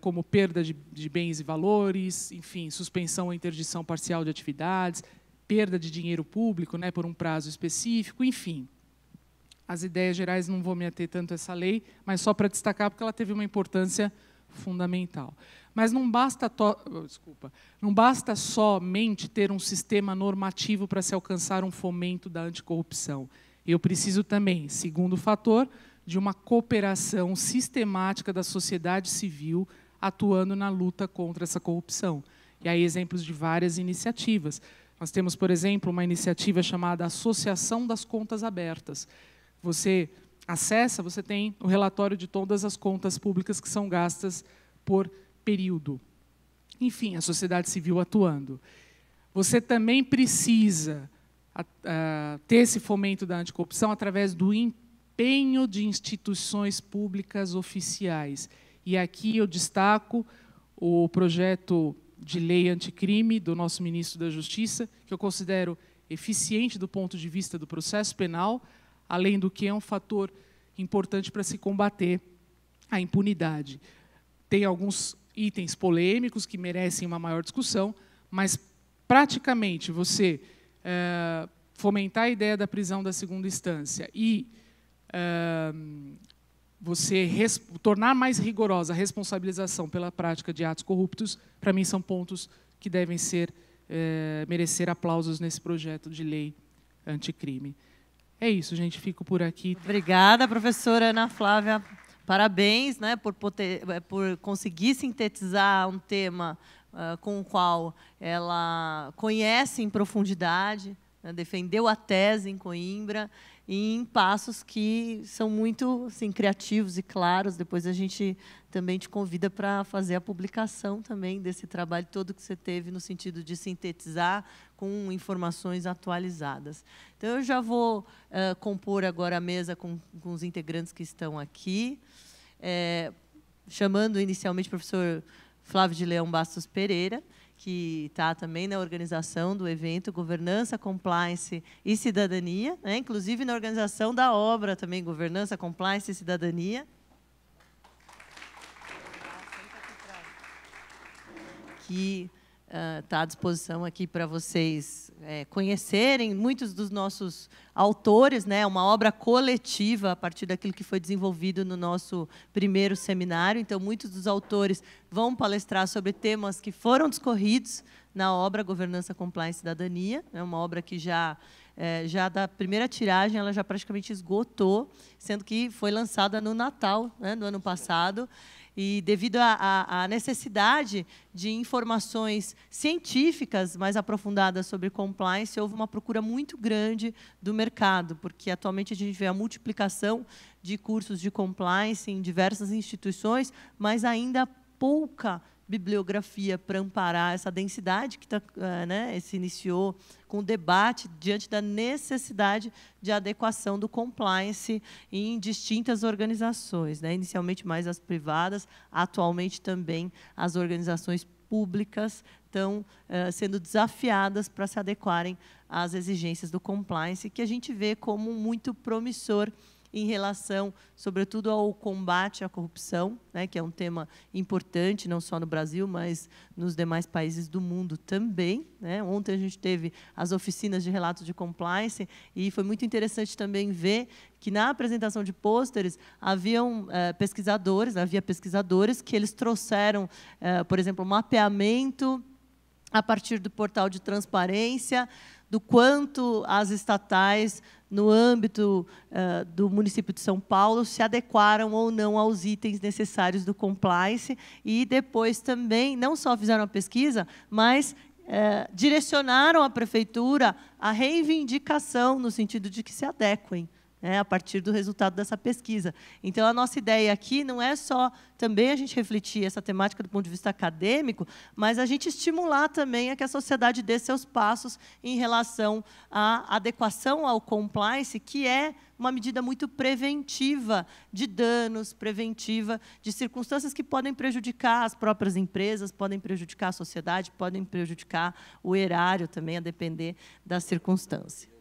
como perda de bens e valores, enfim, suspensão ou interdição parcial de atividades, perda de dinheiro público, né, por um prazo específico, enfim. As ideias gerais não vou me ater tanto a essa lei, mas só para destacar, porque ela teve uma importância fundamental. Mas não basta somente ter um sistema normativo para se alcançar um fomento da anticorrupção. Eu preciso também, segundo fator, de uma cooperação sistemática da sociedade civil atuando na luta contra essa corrupção. E aí exemplos de várias iniciativas. Nós temos, por exemplo, uma iniciativa chamada Associação das Contas Abertas. Você acessa, você tem o relatório de todas as contas públicas que são gastas por período. Enfim, a sociedade civil atuando. Você também precisa ter esse fomento da anticorrupção através do empenho de instituições públicas oficiais. E aqui eu destaco o projeto de lei anticrime do nosso ministro da Justiça, que eu considero eficiente do ponto de vista do processo penal, além do que é um fator importante para se combater a impunidade. Tem alguns itens polêmicos que merecem uma maior discussão, mas, praticamente, você fomentar a ideia da prisão da segunda instância e você tornar mais rigorosa a responsabilização pela prática de atos corruptos, para mim, são pontos que devem merecer aplausos nesse projeto de lei anticrime. É isso, gente. Fico por aqui. Obrigada, professora Ana Flávia. Parabéns, né, por conseguir sintetizar um tema com o qual ela conhece em profundidade, né, defendeu a tese em Coimbra, em passos que são muito assim, criativos e claros. Depois a gente também te convida para fazer a publicação também desse trabalho todo que você teve no sentido de sintetizar com informações atualizadas. Então, eu já vou compor agora a mesa com os integrantes que estão aqui. chamando inicialmente o professor Flávio de Leão Bastos Pereira, que está também na organização do evento Governança, Compliance e Cidadania, né? Inclusive na organização da obra também, Governança, Compliance e Cidadania. Que está à disposição aqui para vocês conhecerem muitos dos nossos autores, né? Uma obra coletiva a partir daquilo que foi desenvolvido no nosso primeiro seminário. Então, muitos dos autores vão palestrar sobre temas que foram discorridos na obra Governança, Compliance e Cidadania. É uma obra que já da primeira tiragem ela já praticamente esgotou, sendo que foi lançada no Natal, né, do ano passado. E, devido à necessidade de informações científicas mais aprofundadas sobre compliance, houve uma procura muito grande do mercado, porque, atualmente, a gente vê a multiplicação de cursos de compliance em diversas instituições, mas ainda pouca bibliografia para amparar essa densidade que se iniciou com o debate diante da necessidade de adequação do compliance em distintas organizações, né? Inicialmente mais as privadas, atualmente também as organizações públicas estão sendo desafiadas para se adequarem às exigências do compliance, que a gente vê como muito promissor em relação, sobretudo, ao combate à corrupção, né, que é um tema importante, não só no Brasil, mas nos demais países do mundo também, né? Ontem a gente teve as oficinas de relatos de compliance e foi muito interessante também ver que, na apresentação de pôsteres, havia pesquisadores que eles trouxeram, por exemplo, um mapeamento a partir do portal de transparência, do quanto as estatais, no âmbito do município de São Paulo, se adequaram ou não aos itens necessários do compliance, e depois também, não só fizeram a pesquisa, mas direcionaram a prefeitura à reivindicação, no sentido de que se adequem, né, a partir do resultado dessa pesquisa. Então, a nossa ideia aqui não é só também a gente refletir essa temática do ponto de vista acadêmico, mas a gente estimular também a que a sociedade dê seus passos em relação à adequação ao compliance, que é uma medida muito preventiva de danos, preventiva de circunstâncias que podem prejudicar as próprias empresas, podem prejudicar a sociedade, podem prejudicar o erário também, a depender da circunstância.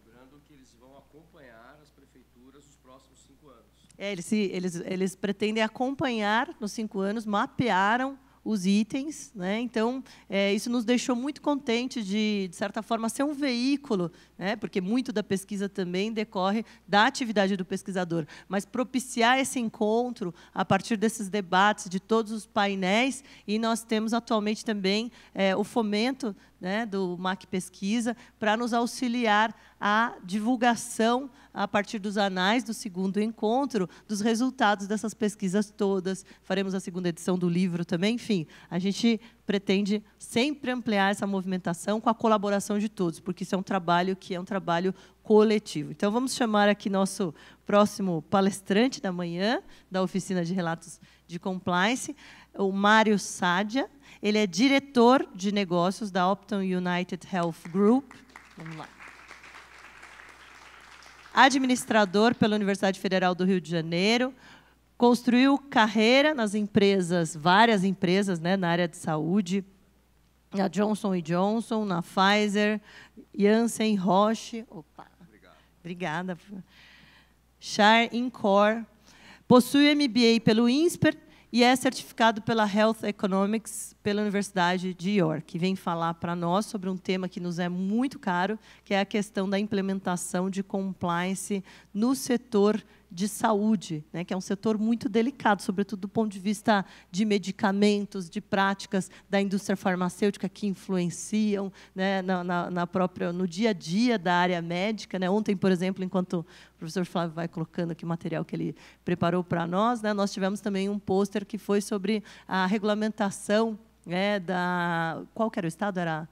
Eles pretendem acompanhar nos 5 anos, mapearam os itens, né? Então, isso nos deixou muito contentes de certa forma, ser um veículo, né? Porque muito da pesquisa também decorre da atividade do pesquisador, mas propiciar esse encontro a partir desses debates de todos os painéis, e nós temos atualmente também o fomento, né, do MAC Pesquisa, para nos auxiliar a divulgação, a partir dos anais do 2º encontro, dos resultados dessas pesquisas todas. Faremos a 2ª edição do livro também. Enfim, a gente pretende sempre ampliar essa movimentação com a colaboração de todos, porque isso é um trabalho que é um trabalho coletivo. Então, vamos chamar aqui nosso próximo palestrante da manhã, da Oficina de Relatos de Compliance, o Mário Sadia. Ele é diretor de negócios da Optum United Health Group. Vamos lá. Administrador pela Universidade Federal do Rio de Janeiro, construiu carreira nas empresas, várias empresas, né, na área de saúde, na Johnson & Johnson, na Pfizer, Janssen, Roche. Opa. Obrigada. Shire Incor. Possui MBA pelo INSPER e é certificado pela Health Economics pela Universidade de York. Vem falar para nós sobre um tema que nos é muito caro, que é a questão da implementação de compliance no setor de saúde, né, que é um setor muito delicado, sobretudo do ponto de vista de medicamentos, de práticas da indústria farmacêutica que influenciam, né, no dia a dia da área médica, né. Ontem, por exemplo, enquanto o professor Flávio vai colocando aqui o material que ele preparou para nós, né, nós tivemos também um pôster que foi sobre a regulamentação, né, qual que era o estado? Era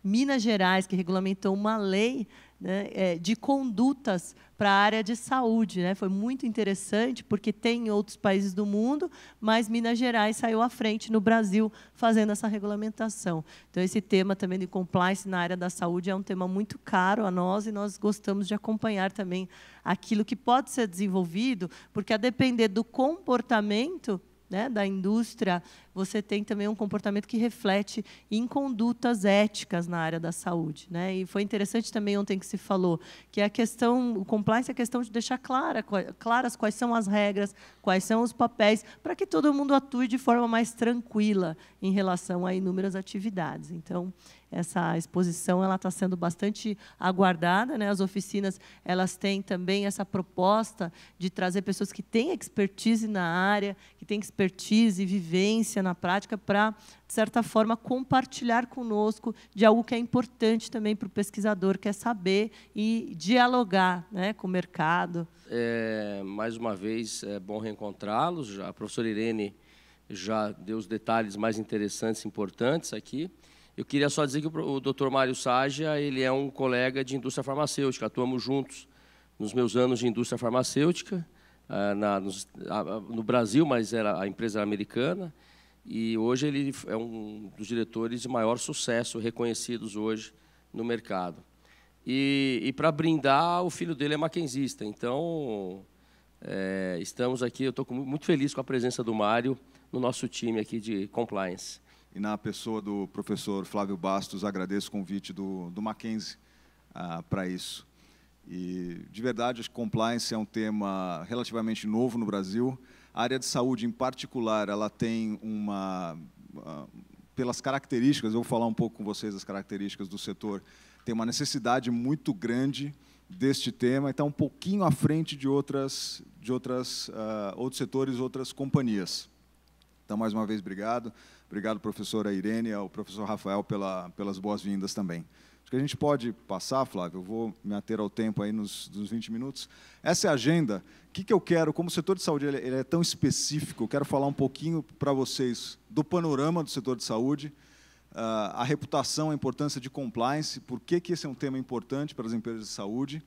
Minas Gerais, que regulamentou uma lei, né, de condutas para a área de saúde, né? Foi muito interessante, porque tem em outros países do mundo, mas Minas Gerais saiu à frente no Brasil fazendo essa regulamentação. Então, esse tema também de compliance na área da saúde é um tema muito caro a nós, e nós gostamos de acompanhar também aquilo que pode ser desenvolvido, porque, a depender do comportamento, né, da indústria, você tem também um comportamento que reflete em condutas éticas na área da saúde, né? E foi interessante também ontem que se falou que a questão, o compliance é a questão de deixar claras quais são as regras, quais são os papéis, para que todo mundo atue de forma mais tranquila em relação a inúmeras atividades. Então, essa exposição ela está sendo bastante aguardada, né? As oficinas elas têm também essa proposta de trazer pessoas que têm expertise na área, que têm expertise e vivência na prática, para, de certa forma, compartilhar conosco de algo que é importante também para o pesquisador, que é saber e dialogar, né, com o mercado. Mais uma vez, é bom reencontrá-los. A professora Irene já deu os detalhes mais interessantes e importantes aqui. Eu queria só dizer que o Dr. Mário Sagia, ele é um colega de indústria farmacêutica. Atuamos juntos nos meus anos de indústria farmacêutica, no Brasil, mas a empresa era americana. E hoje ele é um dos diretores de maior sucesso, reconhecidos hoje no mercado. E para brindar, o filho dele é mackenzista. Então, estamos aqui, eu estou muito feliz com a presença do Mário no nosso time aqui de compliance. E na pessoa do professor Flávio Bastos, agradeço o convite do Mackenzie para isso. E, de verdade, acho que compliance é um tema relativamente novo no Brasil. A área de saúde, em particular, ela tem pelas características, eu vou falar um pouco com vocês das características do setor, tem uma necessidade muito grande deste tema e está um pouquinho à frente de outros setores, outras companhias. Então, mais uma vez, obrigado. Obrigado, professora Irene, e ao professor Rafael pelas boas-vindas também. Acho que a gente pode passar, Flávio, eu vou me ater ao tempo aí nos 20 minutos. Essa é a agenda. O que eu quero, como o setor de saúde ele é tão específico, eu quero falar um pouquinho para vocês do panorama do setor de saúde, a reputação, a importância de compliance, por que esse é um tema importante para as empresas de saúde,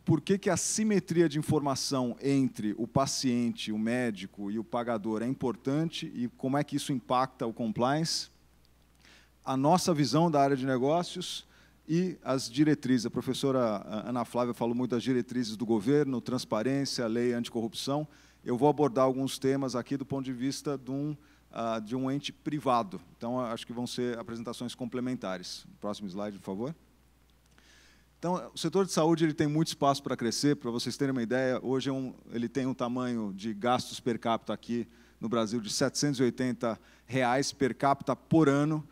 por que a simetria de informação entre o paciente, o médico e o pagador é importante e como é que isso impacta o compliance, a nossa visão da área de negócios e as diretrizes. A professora Ana Flávia falou muito das diretrizes do governo, transparência, lei anticorrupção. Eu vou abordar alguns temas aqui do ponto de vista de um ente privado. Então, acho que vão ser apresentações complementares. Próximo slide, por favor. Então, o setor de saúde ele tem muito espaço para crescer. Para vocês terem uma ideia, hoje ele tem um tamanho de gastos per capita aqui no Brasil de R$ 780 per capita por ano.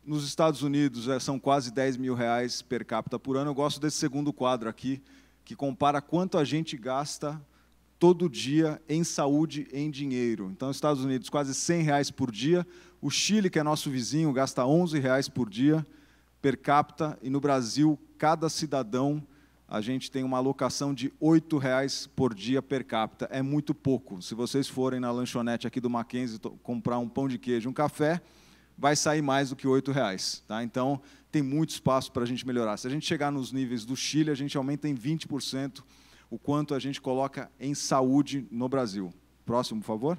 Nos Estados Unidos, são quase R$ 10.000 per capita por ano. Eu gosto desse segundo quadro aqui, que compara quanto a gente gasta todo dia em saúde, em dinheiro. Então, nos Estados Unidos, quase R$ 100 por dia. O Chile, que é nosso vizinho, gasta R$ 11 por dia per capita. E no Brasil, cada cidadão, a gente tem uma alocação de R$ 8 por dia per capita. É muito pouco. Se vocês forem na lanchonete aqui do Mackenzie comprar um pão de queijo, um café, vai sair mais do que R$ 8. Tá? Então, tem muito espaço para a gente melhorar. Se a gente chegar nos níveis do Chile, a gente aumenta em 20% o quanto a gente coloca em saúde no Brasil. Próximo, por favor.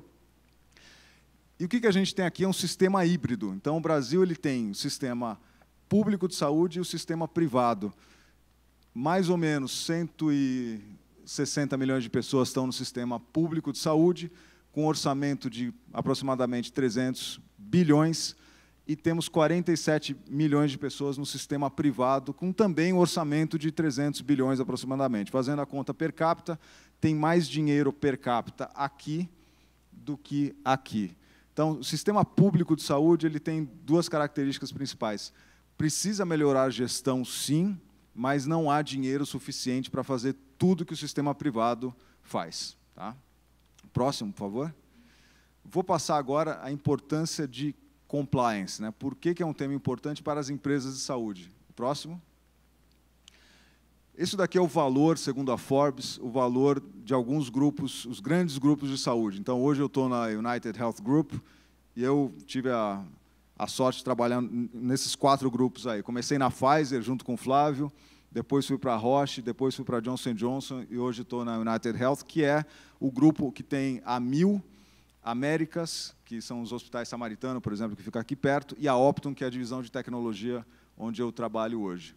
E o que a gente tem aqui é um sistema híbrido. Então, o Brasil ele tem o sistema público de saúde e o sistema privado. Mais ou menos 160 milhões de pessoas estão no sistema público de saúde, com um orçamento de aproximadamente 300 bilhões, e temos 47 milhões de pessoas no sistema privado, com também um orçamento de 300 bilhões aproximadamente. Fazendo a conta per capita, tem mais dinheiro per capita aqui do que aqui. Então, o sistema público de saúde ele tem duas características principais. Precisa melhorar a gestão, sim, mas não há dinheiro suficiente para fazer tudo que o sistema privado faz. Tá? Próximo, por favor. Vou passar agora a importância de compliance, né? Por que é um tema importante para as empresas de saúde? Próximo. Esse daqui é o valor, segundo a Forbes, o valor de alguns grupos, os grandes grupos de saúde. Então, hoje eu estou na United Health Group e eu tive a a sorte de trabalhar nesses 4 grupos aí. Comecei na Pfizer, junto com o Flávio, depois fui para a Roche, depois fui para a Johnson & Johnson e hoje estou na United Health, que é o grupo que tem a Mil Américas, que são os hospitais Samaritano, por exemplo, que fica aqui perto, e a Optum, que é a divisão de tecnologia onde eu trabalho hoje.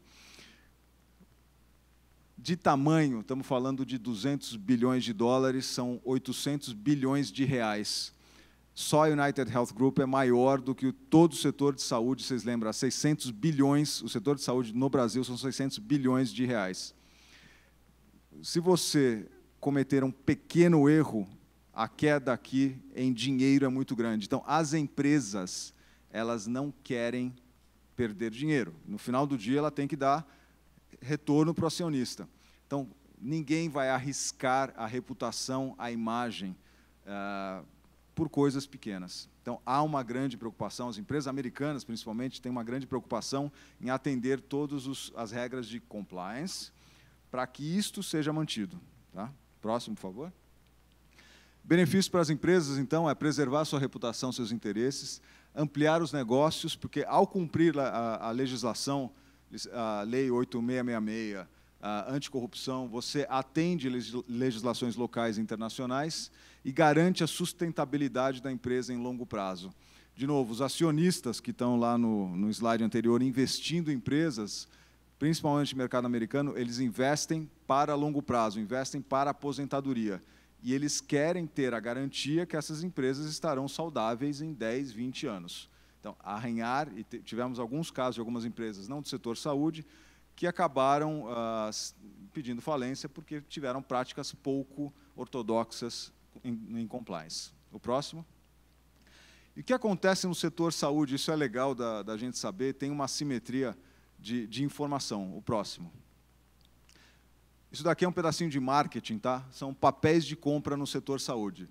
De tamanho, estamos falando de 200 bilhões de dólares, são 800 bilhões de reais. Só a United Health Group é maior do que todo o setor de saúde, vocês lembram, 600 bilhões, o setor de saúde no Brasil são 600 bilhões de reais. Se você cometer um pequeno erro, a queda aqui em dinheiro é muito grande. Então, as empresas, elas não querem perder dinheiro. No final do dia, ela tem que dar retorno para o acionista. Então, ninguém vai arriscar a reputação, a imagem, por coisas pequenas. Então, há uma grande preocupação, as empresas americanas, principalmente, têm uma grande preocupação em atender todas as regras de compliance para que isto seja mantido. Tá? Próximo, por favor. Benefício para as empresas, então, é preservar sua reputação, seus interesses, ampliar os negócios, porque, ao cumprir a legislação, a Lei 8666, a anticorrupção, você atende legislações locais e internacionais e garante a sustentabilidade da empresa em longo prazo. De novo, os acionistas que estão lá no slide anterior, investindo em empresas, principalmente no mercado americano, eles investem para longo prazo, investem para aposentadoria. E eles querem ter a garantia que essas empresas estarão saudáveis em 10, 20 anos. Então, arranhar, e tivemos alguns casos de algumas empresas, não do setor saúde, que acabaram pedindo falência porque tiveram práticas pouco ortodoxas em compliance. O próximo. E o que acontece no setor saúde, isso é legal da gente saber, tem uma assimetria de informação. O próximo. Isso daqui é um pedacinho de marketing, tá? São papéis de compra no setor saúde.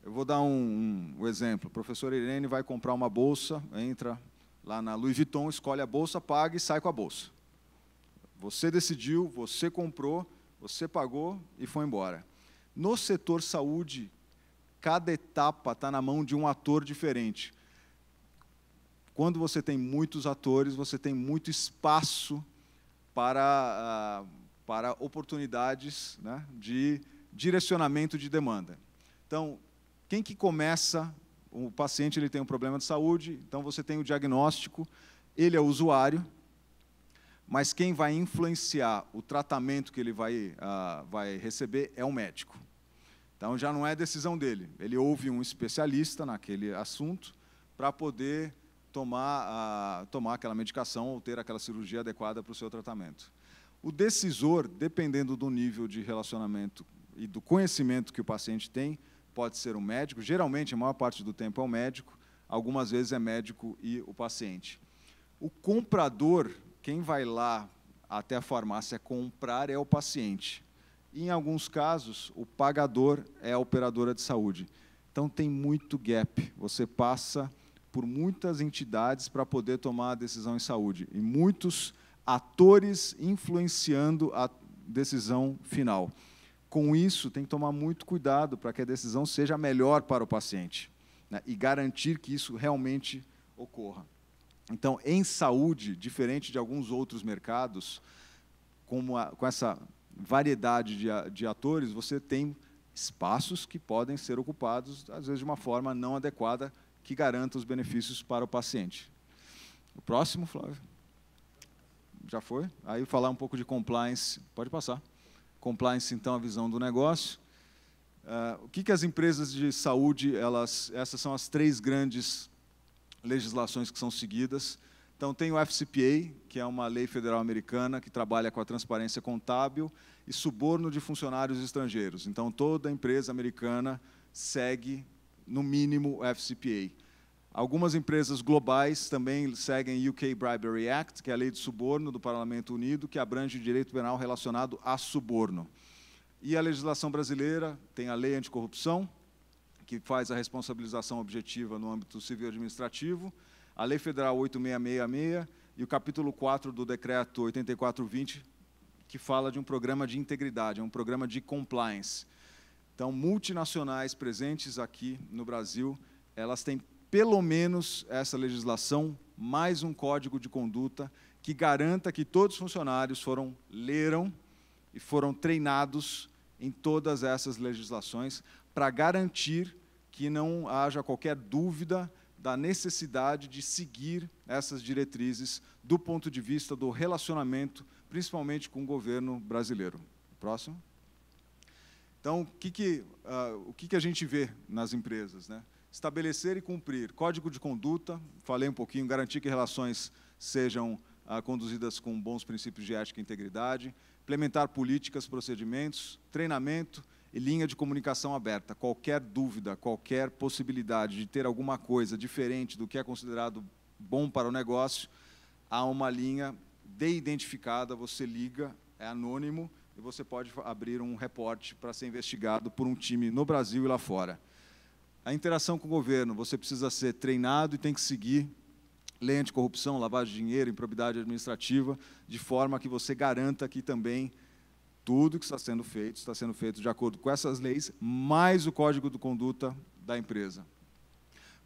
Eu vou dar um exemplo. A professora Irene vai comprar uma bolsa, entra lá na Louis Vuitton, escolhe a bolsa, paga e sai com a bolsa. Você decidiu, você comprou, você pagou e foi embora. No setor saúde, cada etapa está na mão de um ator diferente. Quando você tem muitos atores, você tem muito espaço para oportunidades, né, de direcionamento de demanda. Então, quem que começa? O paciente ele tem um problema de saúde, então você tem o diagnóstico, ele é o usuário, mas quem vai influenciar o tratamento que ele vai receber é o médico. Então, já não é decisão dele. Ele ouve um especialista naquele assunto para poder tomar aquela medicação ou ter aquela cirurgia adequada para o seu tratamento. O decisor, dependendo do nível de relacionamento e do conhecimento que o paciente tem, pode ser um médico, geralmente, a maior parte do tempo é o médico, algumas vezes é médico e o paciente. O comprador, quem vai lá até a farmácia comprar é o paciente. E, em alguns casos, o pagador é a operadora de saúde. Então, tem muito gap. Você passa por muitas entidades para poder tomar a decisão em saúde. E muitos atores influenciando a decisão final. Com isso, tem que tomar muito cuidado para que a decisão seja melhor para o paciente, né, e garantir que isso realmente ocorra. Então, em saúde, diferente de alguns outros mercados, com essa variedade de atores, você tem espaços que podem ser ocupados, às vezes, de uma forma não adequada, que garanta os benefícios para o paciente. O próximo, Flávio. Já foi? Aí falar um pouco de compliance. Pode passar. Compliance, então, a visão do negócio. O que as empresas de saúde, essas são as 3 grandes legislações que são seguidas. Então, tem o FCPA, que é uma lei federal americana que trabalha com a transparência contábil e suborno de funcionários estrangeiros. Então, toda empresa americana segue, no mínimo, o FCPA. Algumas empresas globais também seguem o UK Bribery Act, que é a lei de suborno do Parlamento Unido, que abrange o direito penal relacionado a suborno. E a legislação brasileira tem a Lei Anticorrupção, que faz a responsabilização objetiva no âmbito civil e administrativo, a Lei Federal 8666 e o capítulo 4 do Decreto 8420, que fala de um programa de integridade, é um programa de compliance. Então, multinacionais presentes aqui no Brasil, elas têm pelo menos essa legislação, mais um código de conduta que garanta que todos os funcionários leram e foram treinados em todas essas legislações para garantir que não haja qualquer dúvida da necessidade de seguir essas diretrizes do ponto de vista do relacionamento, principalmente com o governo brasileiro. Próximo. Então, o que a gente vê nas empresas, né? Estabelecer e cumprir código de conduta, falei um pouquinho, garantir que relações sejam conduzidas com bons princípios de ética e integridade, implementar políticas, procedimentos, treinamento e linha de comunicação aberta. Qualquer dúvida, qualquer possibilidade de ter alguma coisa diferente do que é considerado bom para o negócio, há uma linha de-identificada, você liga, é anônimo, e você pode abrir um reporte para ser investigado por um time no Brasil e lá fora. A interação com o governo, você precisa ser treinado e tem que seguir lei anticorrupção, lavagem de dinheiro, improbidade administrativa, de forma que você garanta que também tudo que está sendo feito de acordo com essas leis, mais o código de conduta da empresa.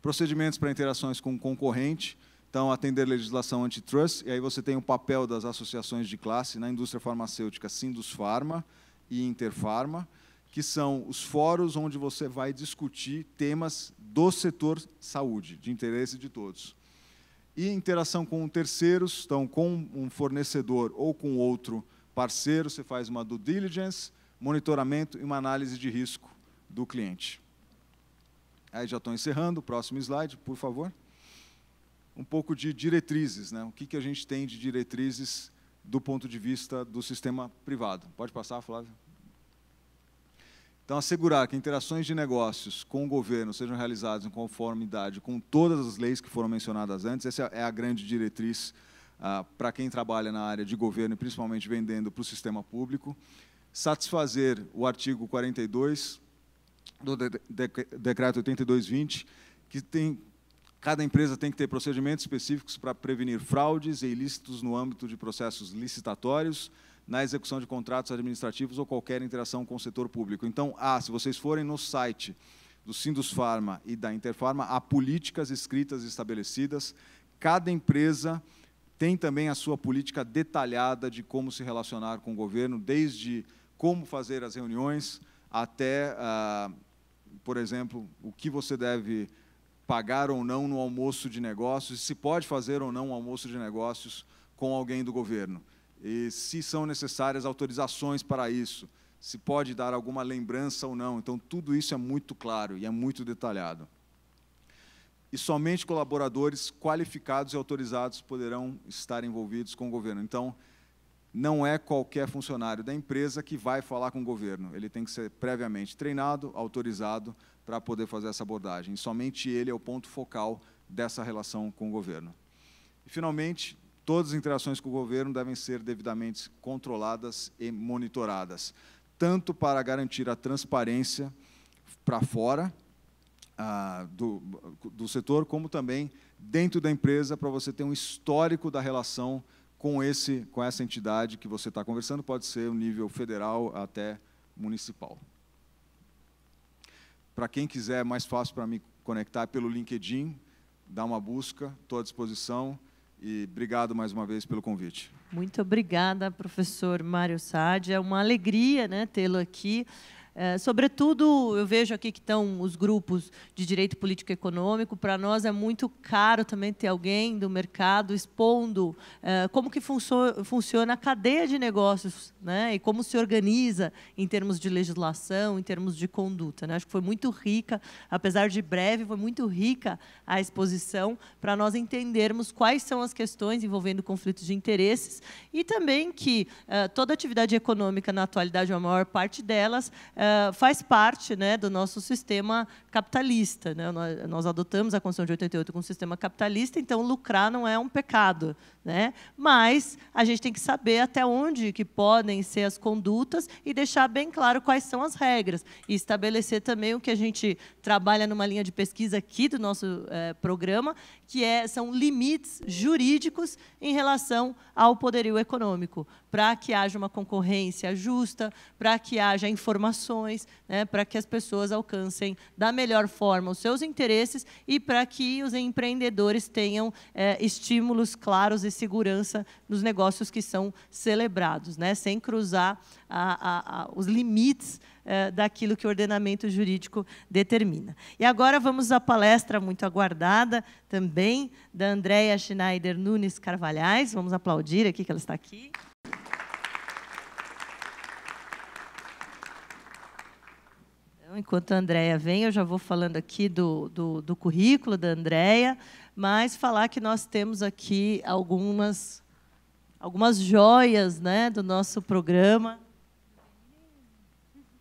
Procedimentos para interações com o concorrente, então, atender legislação antitrust, e aí você tem o papel das associações de classe na indústria farmacêutica, Sindusfarma e Interfarma, que são os fóruns onde você vai discutir temas do setor saúde, de interesse de todos. E interação com terceiros, então, com um fornecedor ou com outro parceiro, você faz uma due diligence, monitoramento e uma análise de risco do cliente. Aí já estou encerrando, próximo slide, por favor. Um pouco de diretrizes, né? O que a gente tem de diretrizes do ponto de vista do sistema privado. Pode passar, Flávio? Então, assegurar que interações de negócios com o governo sejam realizadas em conformidade com todas as leis que foram mencionadas antes. Essa é a grande diretriz para quem trabalha na área de governo, e principalmente vendendo para o sistema público. Satisfazer o artigo 42 do Decreto 8220, que cada empresa tem que ter procedimentos específicos para prevenir fraudes e ilícitos no âmbito de processos licitatórios, na execução de contratos administrativos ou qualquer interação com o setor público. Então, se vocês forem no site do Sindusfarma e da Interfarma, há políticas escritas e estabelecidas. Cada empresa tem também a sua política detalhada de como se relacionar com o governo, desde como fazer as reuniões até, por exemplo, o que você deve pagar ou não no almoço de negócios, se pode fazer ou não um almoço de negócios com alguém do governo, e se são necessárias autorizações para isso, se pode dar alguma lembrança ou não. Então, tudo isso é muito claro e é muito detalhado. E somente colaboradores qualificados e autorizados poderão estar envolvidos com o governo. Então, não é qualquer funcionário da empresa que vai falar com o governo. Ele tem que ser previamente treinado, autorizado, para poder fazer essa abordagem. E somente ele é o ponto focal dessa relação com o governo. E, finalmente, todas as interações com o governo devem ser devidamente controladas e monitoradas, tanto para garantir a transparência para fora do setor, como também dentro da empresa, para você ter um histórico da relação com essa entidade que você está conversando, pode ser o nível federal até municipal. Para quem quiser, é mais fácil para me conectar pelo LinkedIn, dá uma busca, estou à disposição, e obrigado mais uma vez pelo convite. Muito obrigada, professor Mário Saad. É uma alegria, né, tê-lo aqui. Sobretudo, eu vejo aqui que estão os grupos de direito político e econômico. Para nós é muito caro também ter alguém do mercado expondo como que funciona a cadeia de negócios, né, e como se organiza em termos de legislação, em termos de conduta, né? Acho que foi muito rica, apesar de breve, foi muito rica a exposição para nós entendermos quais são as questões envolvendo conflitos de interesses e também que toda atividade econômica, na atualidade, a maior parte delas, faz parte, né, do nosso sistema capitalista, né? Nós adotamos a Constituição de 88 como sistema capitalista, então lucrar não é um pecado, né? Mas a gente tem que saber até onde que podem ser as condutas e deixar bem claro quais são as regras e estabelecer também o que a gente trabalha numa linha de pesquisa aqui do nosso programa, que são limites jurídicos em relação ao poderio econômico, para que haja uma concorrência justa, para que haja informações soluções, né, para que as pessoas alcancem da melhor forma os seus interesses e para que os empreendedores tenham estímulos claros e segurança nos negócios que são celebrados, né, sem cruzar os limites daquilo que o ordenamento jurídico determina. E agora vamos à palestra muito aguardada também da Andréia Schneider Nunes Carvalhais. Vamos aplaudir aqui, que ela está aqui. Então, enquanto a Andréia vem, eu já vou falando aqui do currículo da Andréia, mas falar que nós temos aqui algumas joias, né, do nosso programa.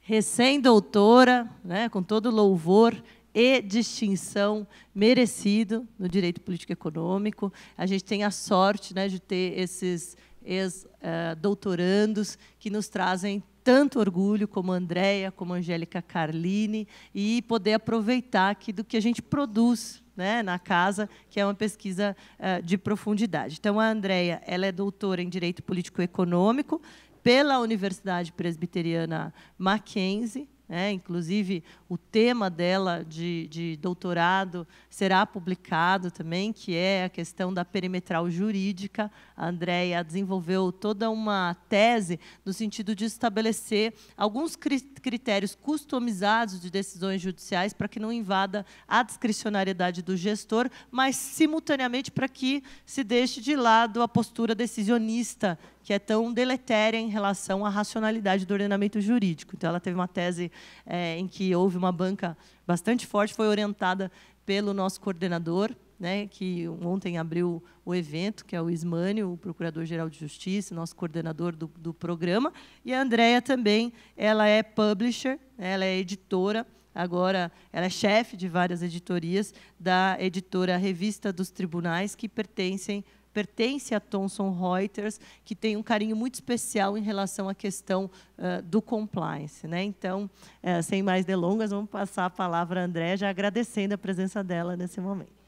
Recém-doutora, né, com todo louvor e distinção merecido no direito político e econômico. A gente tem a sorte, né, de ter esses ex-doutorandos que nos trazem tanto orgulho, como a Andréia, como a Angélica Carlini, e poder aproveitar aqui do que a gente produz, né, na casa, que é uma pesquisa de profundidade. Então, a Andréia, ela é doutora em Direito Político e Econômico pela Universidade Presbiteriana Mackenzie, né? Inclusive, o tema dela de doutorado será publicado também, que é a questão da perimetral jurídica. A Andréia desenvolveu toda uma tese no sentido de estabelecer alguns critérios customizados de decisões judiciais para que não invada a discricionariedade do gestor, mas, simultaneamente, para que se deixe de lado a postura decisionista, que é tão deletéria em relação à racionalidade do ordenamento jurídico. Então, ela teve uma tese em que houve uma banca bastante forte, foi orientada pelo nosso coordenador, né, que ontem abriu o evento, que é o Ismânio, o Procurador-Geral de Justiça, nosso coordenador do programa. E a Andréia também, ela é publisher, ela é editora, agora ela é chefe de várias editorias da editora Revista dos Tribunais, que pertence a Thomson Reuters, que tem um carinho muito especial em relação à questão do compliance, né? Então, sem mais delongas, vamos passar a palavra à Andréia, já agradecendo a presença dela nesse momento.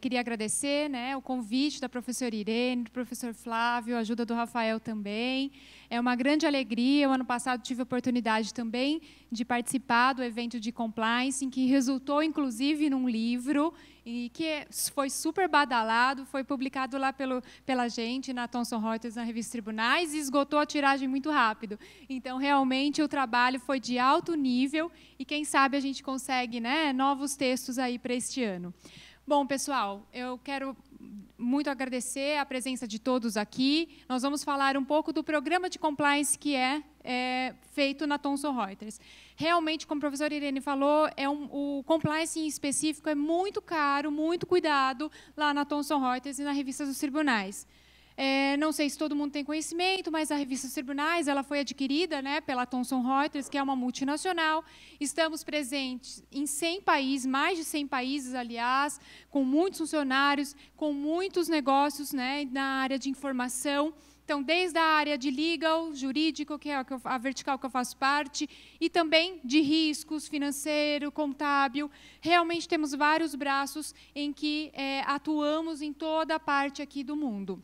Queria agradecer, né, o convite da professora Irene, do professor Flávio, a ajuda do Rafael também. É uma grande alegria. O ano passado tive a oportunidade também de participar do evento de compliance, em que resultou, inclusive, num livro, e que foi super badalado, foi publicado lá pela gente, na Thomson Reuters, na Revista Tribunais, e esgotou a tiragem muito rápido. Então, realmente, o trabalho foi de alto nível, e quem sabe a gente consegue, né, novos textos aí para este ano. Bom, pessoal, eu quero muito agradecer a presença de todos aqui. Nós vamos falar um pouco do programa de compliance que é feito na Thomson Reuters. Realmente, como a professora Irene falou, o compliance em específico é muito caro, muito cuidado lá na Thomson Reuters e na Revista dos Tribunais. Não sei se todo mundo tem conhecimento, mas a Revista dos Tribunais ela foi adquirida, né, pela Thomson Reuters, que é uma multinacional. Estamos presentes em 100 países, mais de 100 países, aliás, com muitos funcionários, com muitos negócios, né, na área de informação. Então, desde a área de legal, jurídico, que é a vertical que eu faço parte, e também de riscos, financeiro, contábil. Realmente temos vários braços em que atuamos em toda a parte aqui do mundo.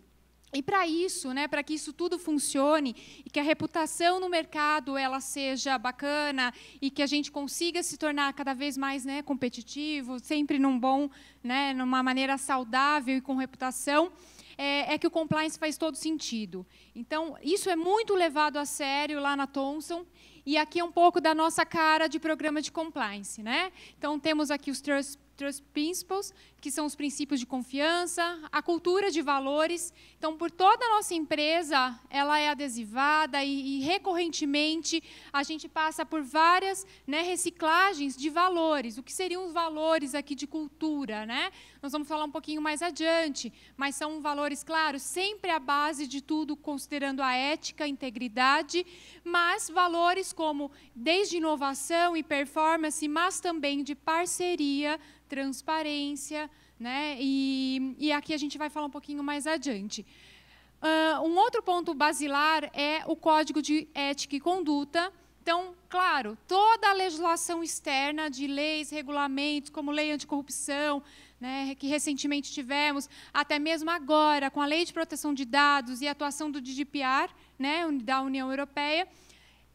E para isso, né, para que isso tudo funcione e que a reputação no mercado ela seja bacana e que a gente consiga se tornar cada vez mais, né, competitivo, sempre numa maneira saudável e com reputação, que o compliance faz todo sentido. Então, isso é muito levado a sério lá na Thomson. E aqui é um pouco da nossa cara de programa de compliance, né? Então, temos aqui os Trust Principles, que são os princípios de confiança, a cultura de valores. Então, por toda a nossa empresa, ela é adesivada e recorrentemente, a gente passa por várias, né, reciclagens de valores. O que seriam os valores aqui de cultura, né? Nós vamos falar um pouquinho mais adiante, mas são valores, claro, sempre à base de tudo, considerando a ética, a integridade, mas valores como desde inovação e performance, mas também de parceria, transparência, né? E aqui a gente vai falar um pouquinho mais adiante. Um outro ponto basilar é o Código de Ética e Conduta. Então, claro, toda a legislação externa de leis, regulamentos, como lei anticorrupção, né, que recentemente tivemos, até mesmo agora, com a Lei de Proteção de Dados e a atuação do GDPR, né, da União Europeia,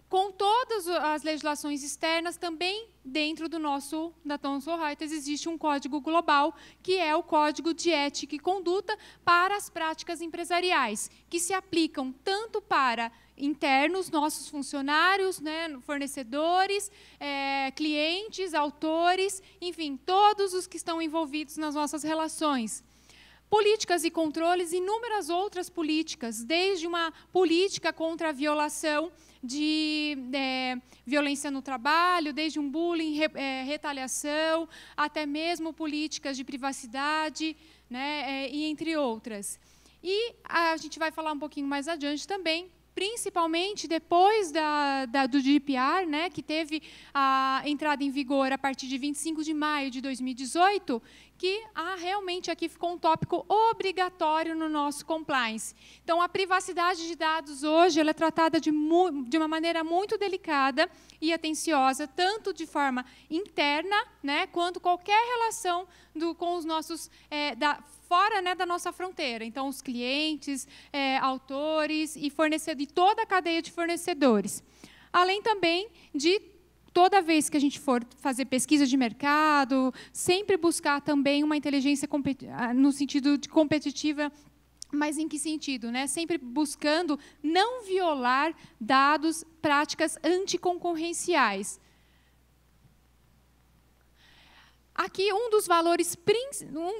com todas as legislações externas, também dentro da Thomson Reuters existe um código global, que é o Código de Ética e Conduta para as Práticas Empresariais, que se aplicam tanto para internos, nossos funcionários, né, fornecedores, clientes, autores, enfim, todos os que estão envolvidos nas nossas relações. Políticas e controles, inúmeras outras políticas, desde uma política contra a violação de violência no trabalho, desde um bullying, retaliação, até mesmo políticas de privacidade, né, e entre outras. E a gente vai falar um pouquinho mais adiante também, principalmente depois do GDPR, né, que teve a entrada em vigor a partir de 25 de maio de 2018, que realmente aqui ficou um tópico obrigatório no nosso compliance. Então, a privacidade de dados hoje ela é tratada de uma maneira muito delicada e atenciosa, tanto de forma interna, né, quanto qualquer relação com os nossos fora, né, da nossa fronteira. Então, os clientes, autores e fornecedores, toda a cadeia de fornecedores. Além também de, toda vez que a gente for fazer pesquisa de mercado, sempre buscar também uma inteligência no sentido de competitiva, mas em que sentido? Né? Sempre buscando não violar dados, práticas anticoncorrenciais. Aqui, um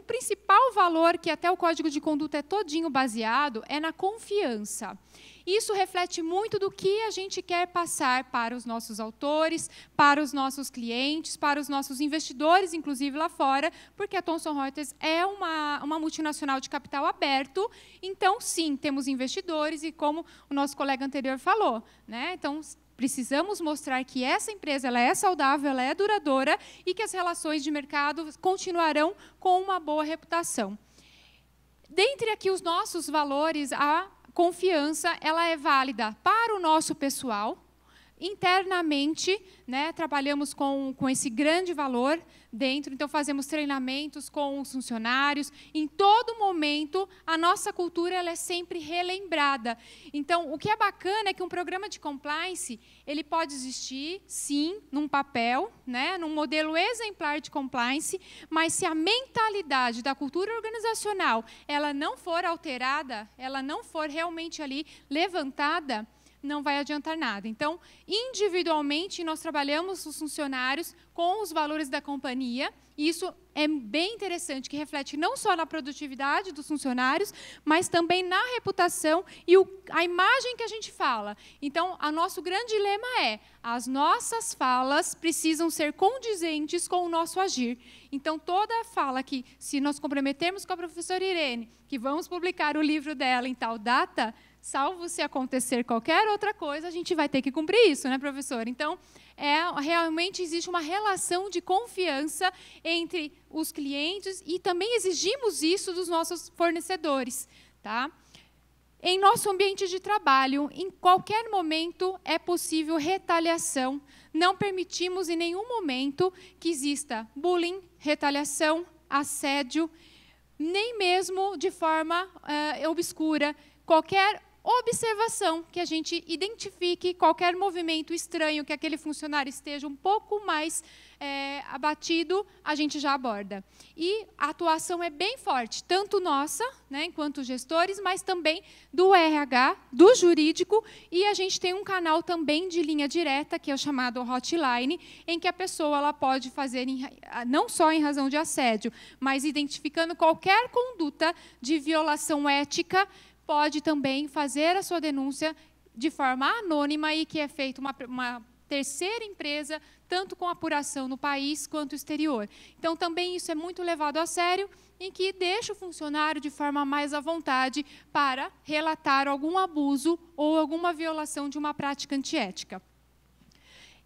principal valor, que até o Código de Conduta é todinho baseado, é na confiança. Isso reflete muito do que a gente quer passar para os nossos autores, para os nossos clientes, para os nossos investidores, inclusive lá fora, porque a Thomson Reuters é uma multinacional de capital aberto, então, sim, temos investidores, e como o nosso colega anterior falou, né? Então, precisamos mostrar que essa empresa ela é saudável, ela é duradoura e que as relações de mercado continuarão com uma boa reputação. Dentre aqui os nossos valores, a confiança ela é válida para o nosso pessoal. Internamente, né, trabalhamos com esse grande valor dentro, então fazemos treinamentos com os funcionários. Em todo momento, a nossa cultura ela é sempre relembrada. Então, o que é bacana é que um programa de compliance ele pode existir, sim, num papel, né, num modelo exemplar de compliance, mas se a mentalidade da cultura organizacional ela não for alterada, ela não for realmente ali levantada, não vai adiantar nada. Então, individualmente, nós trabalhamos os funcionários com os valores da companhia, e isso é bem interessante, que reflete não só na produtividade dos funcionários, mas também na reputação e a imagem que a gente fala. Então, o nosso grande lema é: as nossas falas precisam ser condizentes com o nosso agir. Então, toda fala que, se nós comprometermos com a professora Irene, que vamos publicar o livro dela em tal data, salvo se acontecer qualquer outra coisa, a gente vai ter que cumprir isso, né, professor? Então, realmente existe uma relação de confiança entre os clientes e também exigimos isso dos nossos fornecedores. Tá? Em nosso ambiente de trabalho, em qualquer momento é possível retaliação. Não permitimos em nenhum momento que exista bullying, retaliação, assédio, nem mesmo de forma obscura. Qualquer observação que a gente identifique, qualquer movimento estranho, que aquele funcionário esteja um pouco mais abatido, a gente já aborda. E a atuação é bem forte, tanto nossa, né, enquanto gestores, mas também do RH, do jurídico, e a gente tem um canal também de linha direta, que é o chamado hotline, em que a pessoa ela pode fazer, não só em razão de assédio, mas identificando qualquer conduta de violação ética, pode também fazer a sua denúncia de forma anônima e que é feita uma terceira empresa, tanto com apuração no país quanto no exterior. Então, também isso é muito levado a sério, em que deixa o funcionário de forma mais à vontade para relatar algum abuso ou alguma violação de uma prática antiética.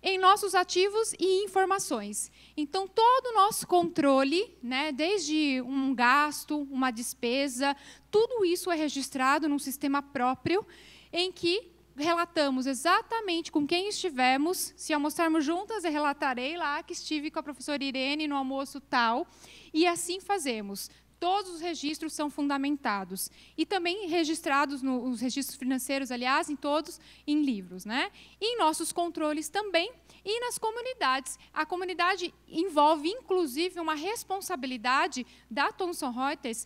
Em nossos ativos e informações. Então, todo o nosso controle, né, desde um gasto, uma despesa, tudo isso é registrado num sistema próprio, em que relatamos exatamente com quem estivemos. Se almoçarmos juntas, eu relatarei lá que estive com a professora Irene no almoço tal, e assim fazemos. todos os registros são fundamentados. E também registrados, os registros financeiros, aliás, em todos em livros, né? E em nossos controles também, e nas comunidades. A comunidade envolve, inclusive, uma responsabilidade da Thomson Reuters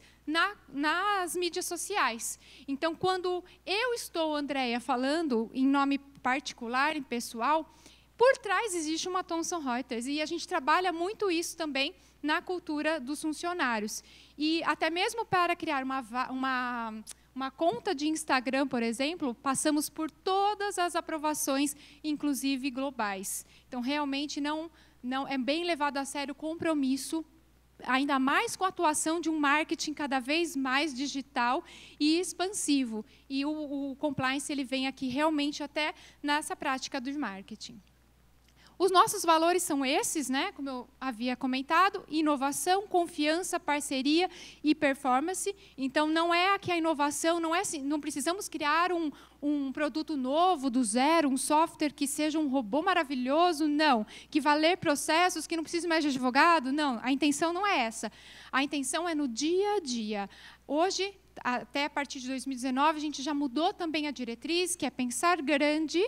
nas mídias sociais. Então, quando eu estou, Andréia, falando em nome particular, em pessoal, por trás existe uma Thomson Reuters, e a gente trabalha muito isso também na cultura dos funcionários. E até mesmo para criar uma conta de Instagram, por exemplo, passamos por todas as aprovações, inclusive globais. Então, realmente, não é bem levado a sério o compromisso, ainda mais com a atuação de um marketing cada vez mais digital e expansivo. E o compliance ele vem aqui realmente até nessa prática do marketing. Os nossos valores são esses, né? Como eu havia comentado: inovação, confiança, parceria e performance. Então, não é que a inovação, não precisamos criar um produto novo do zero, um software que seja um robô maravilhoso, não. Que vá ler processos, que não precise mais de advogado, não. A intenção não é essa. A intenção é no dia a dia. Hoje, até a partir de 2019, a gente já mudou também a diretriz, que é pensar grande,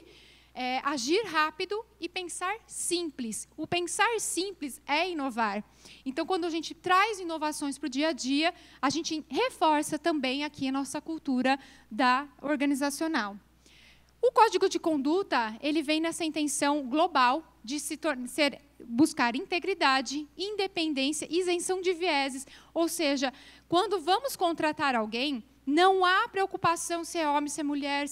agir rápido e pensar simples. O pensar simples é inovar. Então, quando a gente traz inovações para o dia a dia, a gente reforça também aqui a nossa cultura organizacional. O Código de Conduta ele vem nessa intenção global de buscar integridade, independência, isenção de vieses. Ou seja, quando vamos contratar alguém, não há preocupação se é homem, se é mulher,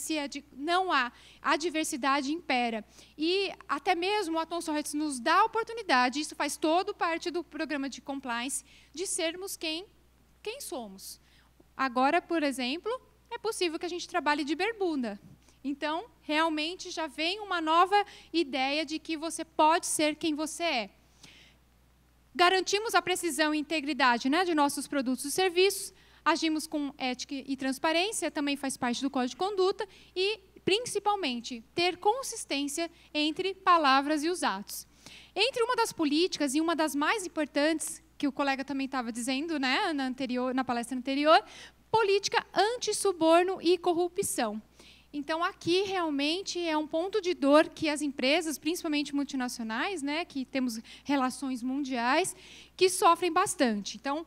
não há. A diversidade impera. E até mesmo a Thomson Reuters nos dá a oportunidade, isso faz todo parte do programa de compliance, de sermos quem somos. Agora, por exemplo, é possível que a gente trabalhe de bermuda. Então, realmente, já vem uma nova ideia de que você pode ser quem você é. Garantimos a precisão e integridade, né, de nossos produtos e serviços. Agimos com ética e transparência, também faz parte do Código de Conduta, e, principalmente, ter consistência entre palavras e os atos. Entre uma das políticas, e uma das mais importantes, que o colega também estava dizendo, né, na palestra anterior, política anti-suborno e corrupção. Então, aqui, realmente, é um ponto de dor que as empresas, principalmente multinacionais, né, que temos relações mundiais, que sofrem bastante. Então,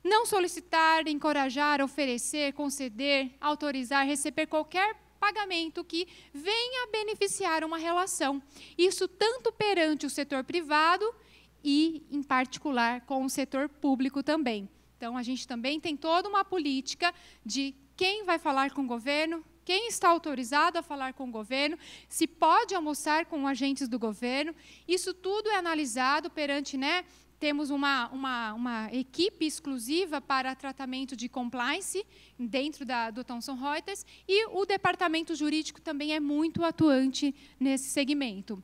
não solicitar, encorajar, oferecer, conceder, autorizar, receber qualquer pagamento que venha a beneficiar uma relação. Isso tanto perante o setor privado e, em particular, com o setor público também. Então, a gente também tem toda uma política de quem vai falar com o governo, quem está autorizado a falar com o governo, se pode almoçar com agentes do governo. Isso tudo é analisado perante, né, temos uma equipe exclusiva para tratamento de compliance dentro do Thomson Reuters, e o departamento jurídico também é muito atuante nesse segmento.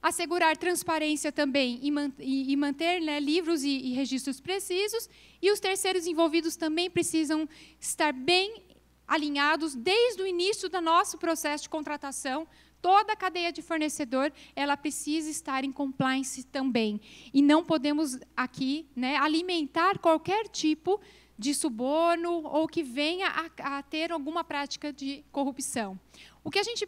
Assegurar transparência também e manter, né, livros e registros precisos, e os terceiros envolvidos também precisam estar bem alinhados desde o início do nosso processo de contratação. Toda a cadeia de fornecedor, ela precisa estar em compliance também. E não podemos aqui, né, alimentar qualquer tipo de suborno ou que venha a ter alguma prática de corrupção. O que a gente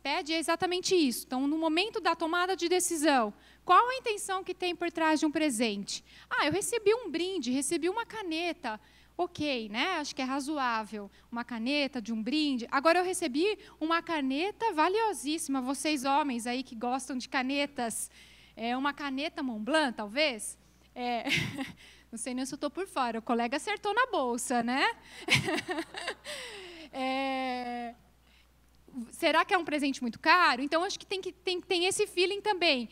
pede é exatamente isso. Então, no momento da tomada de decisão, qual a intenção que tem por trás de um presente? Eu recebi um brinde, recebi uma caneta. Ok, né? Acho que é razoável, uma caneta de um brinde. Agora, eu recebi uma caneta valiosíssima, vocês homens aí que gostam de canetas, uma caneta Montblanc, talvez? Não sei nem se eu estou por fora, o colega acertou na bolsa, né? Será que é um presente muito caro? Então, acho que tem esse feeling também.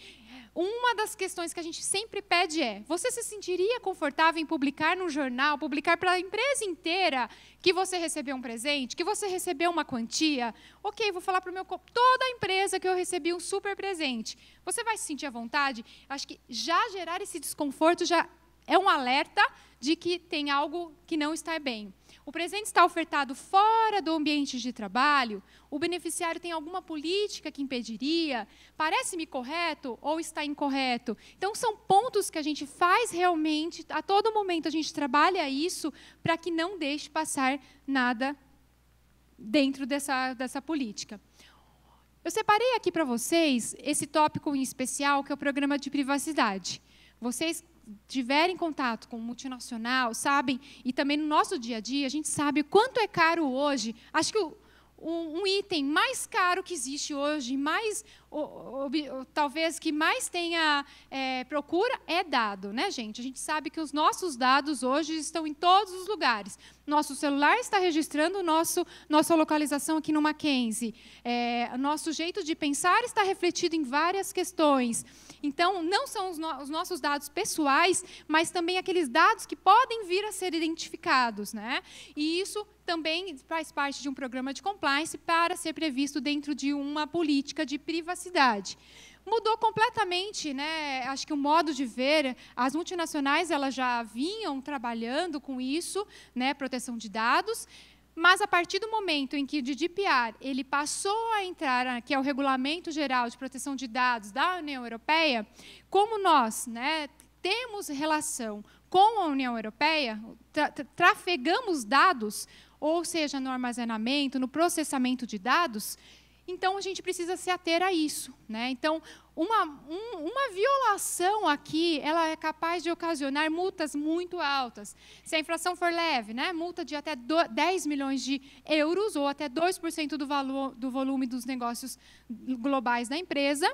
Uma das questões que a gente sempre pede é: você se sentiria confortável em publicar num jornal, publicar para a empresa inteira que você recebeu um presente, que você recebeu uma quantia? Ok, vou falar para toda a empresa que eu recebi um super presente. Você vai se sentir à vontade? Acho que já gerar esse desconforto já é um alerta de que tem algo que não está bem. O presente está ofertado fora do ambiente de trabalho? O beneficiário tem alguma política que impediria? Parece-me correto ou está incorreto? Então, são pontos que a gente faz realmente, a todo momento a gente trabalha isso para que não deixe passar nada dentro dessa política. Eu separei aqui para vocês esse tópico em especial, que é o programa de privacidade. Vocês tiverem contato com multinacional, sabem, e também no nosso dia a dia, a gente sabe o quanto é caro hoje. Acho que um item mais caro que existe hoje, talvez que mais tenha procura, é dado, né, gente? A gente sabe que os nossos dados hoje estão em todos os lugares. Nosso celular está registrando nossa localização aqui no Mackenzie. Nosso jeito de pensar está refletido em várias questões. Então, não são os nossos dados pessoais, mas também aqueles dados que podem vir a ser identificados, né? E isso também faz parte de um programa de compliance para ser previsto dentro de uma política de privacidade. Mudou completamente, né? Acho que o modo de ver. As multinacionais elas já vinham trabalhando com isso, né? Proteção de dados. Mas, a partir do momento em que o GDPR ele passou a entrar, que é o Regulamento Geral de Proteção de Dados da União Europeia, como nós, né, temos relação com a União Europeia, trafegamos dados, ou seja, no armazenamento, no processamento de dados, então a gente precisa se ater a isso, né? Então, uma violação aqui, ela é capaz de ocasionar multas muito altas. Se a infração for leve, né, multa de até 10 milhões de euros, ou até 2% do volume dos negócios globais da empresa,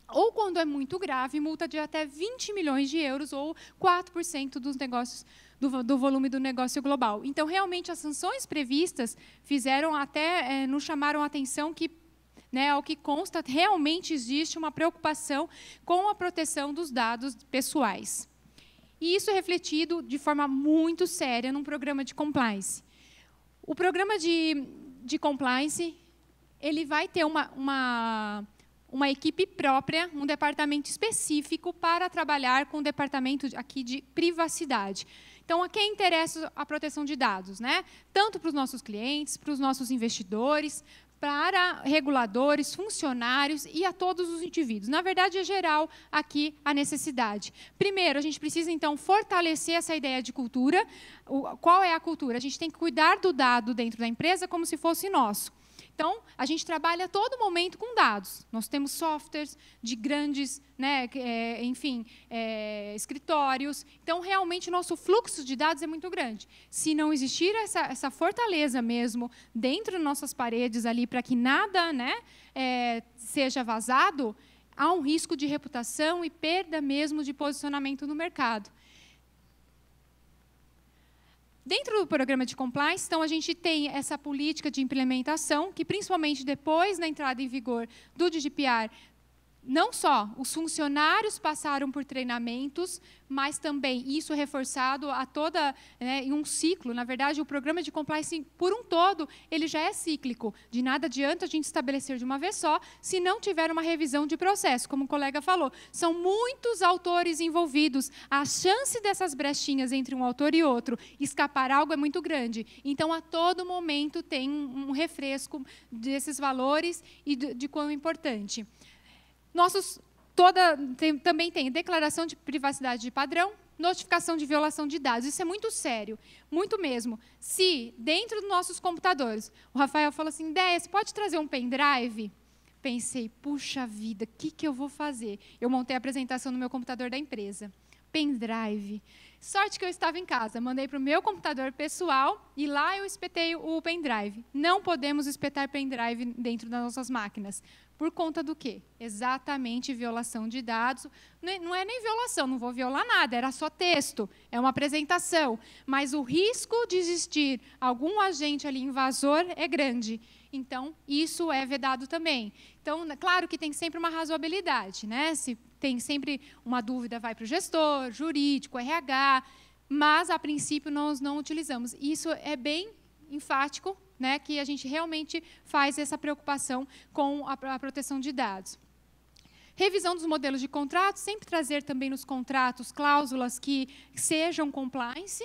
ou, quando é muito grave, multa de até 20 milhões de euros, ou 4% dos negócios do volume do negócio global. Então, realmente, as sanções previstas fizeram até, nos chamaram a atenção que, né, ao que consta, realmente existe uma preocupação com a proteção dos dados pessoais. E isso é refletido de forma muito séria num programa de compliance. O programa de compliance ele vai ter uma equipe própria, um departamento específico para trabalhar com o departamento aqui de privacidade. Então, a quem interessa a proteção de dados, né? Tanto para os nossos clientes, para os nossos investidores, para reguladores, funcionários e a todos os indivíduos. Na verdade, é geral aqui a necessidade. Primeiro, a gente precisa, então, fortalecer essa ideia de cultura. Qual é a cultura? A gente tem que cuidar do dado dentro da empresa como se fosse nosso. Então, a gente trabalha a todo momento com dados. Nós temos softwares de grandes, né, escritórios. Então, realmente, o nosso fluxo de dados é muito grande. Se não existir essa fortaleza mesmo dentro das nossas paredes ali, para que nada, né, seja vazado, há um risco de reputação e perda mesmo de posicionamento no mercado. Dentro do programa de compliance, então, a gente tem essa política de implementação, que, principalmente depois da entrada em vigor do GDPR, não só os funcionários passaram por treinamentos, mas também isso reforçado a toda, né, em um ciclo. Na verdade, o programa de compliance, por um todo, ele já é cíclico. De nada adianta a gente estabelecer de uma vez só, se não tiver uma revisão de processo, como o colega falou. São muitos autores envolvidos. A chance dessas brechinhas entre um autor e outro escapar algo é muito grande. Então, a todo momento, tem um refresco desses valores e de quão importante. Também tem declaração de privacidade de padrão, notificação de violação de dados. Isso é muito sério, muito mesmo. Se, dentro dos nossos computadores, o Rafael falou assim, Déia, você pode trazer um pendrive? Pensei, puxa vida, o que eu vou fazer? Eu montei a apresentação no meu computador da empresa. Pendrive. Sorte que eu estava em casa, mandei para o meu computador pessoal e lá eu espetei o pendrive. Não podemos espetar pendrive dentro das nossas máquinas. Por conta do quê? Exatamente violação de dados. Não é nem violação, não vou violar nada, era só texto, é uma apresentação. Mas o risco de existir algum agente ali invasor é grande. Então, isso é vedado também. Então, claro que tem sempre uma razoabilidade, né? Se tem sempre uma dúvida, vai para o gestor, jurídico, RH, mas, a princípio, nós não utilizamos. Isso é bem enfático, né, que a gente realmente faz essa preocupação com a proteção de dados. Revisão dos modelos de contratos, sempre trazer também nos contratos cláusulas que sejam compliance.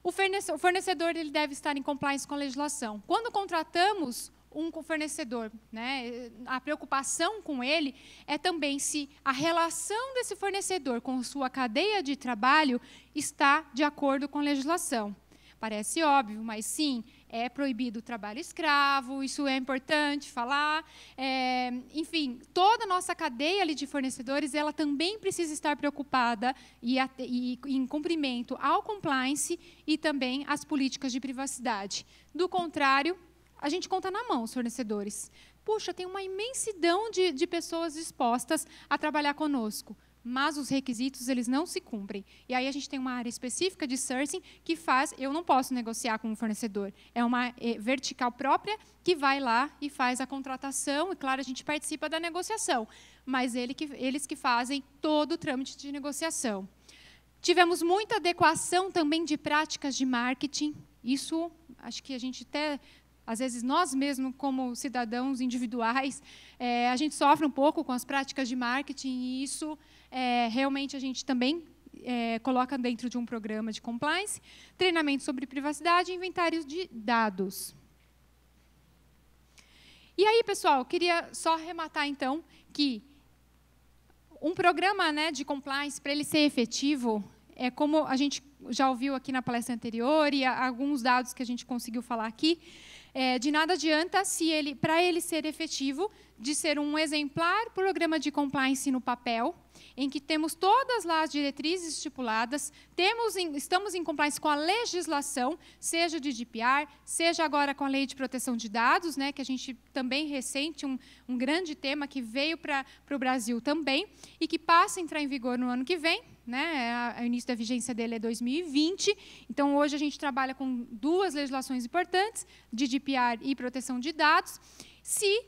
O fornecedor ele deve estar em compliance com a legislação. Quando contratamos um fornecedor, né, a preocupação com ele é também se a relação desse fornecedor com sua cadeia de trabalho está de acordo com a legislação. Parece óbvio, mas sim, é proibido o trabalho escravo, isso é importante falar. Enfim, toda a nossa cadeia ali de fornecedores, ela também precisa estar preocupada e em cumprimento ao compliance e também às políticas de privacidade. Do contrário, a gente conta na mão os fornecedores. Puxa, tem uma imensidão de pessoas dispostas a trabalhar conosco, mas os requisitos eles não se cumprem. E aí a gente tem uma área específica de sourcing que faz, eu não posso negociar com o fornecedor, é uma vertical própria que vai lá e faz a contratação, e claro, a gente participa da negociação, mas eles que fazem todo o trâmite de negociação. Tivemos muita adequação também de práticas de marketing, isso acho que a gente até... Às vezes, nós mesmos, como cidadãos individuais, a gente sofre um pouco com as práticas de marketing e isso realmente a gente também coloca dentro de um programa de compliance, treinamento sobre privacidade e inventários de dados. E aí, pessoal, eu queria só arrematar, então, que um programa, né, de compliance, para ele ser efetivo, é como a gente já ouviu aqui na palestra anterior e alguns dados que a gente conseguiu falar aqui, de nada adianta, para ele ser efetivo, de ser um exemplar programa de compliance no papel, em que temos todas lá as diretrizes estipuladas, estamos em compliance com a legislação, seja de GDPR, seja agora com a Lei de Proteção de Dados, né, que a gente também recente, um grande tema que veio para o Brasil também, e que passa a entrar em vigor no ano que vem, né, o início da vigência dele é 2020, então hoje a gente trabalha com 2 legislações importantes, GDPR e proteção de dados. Se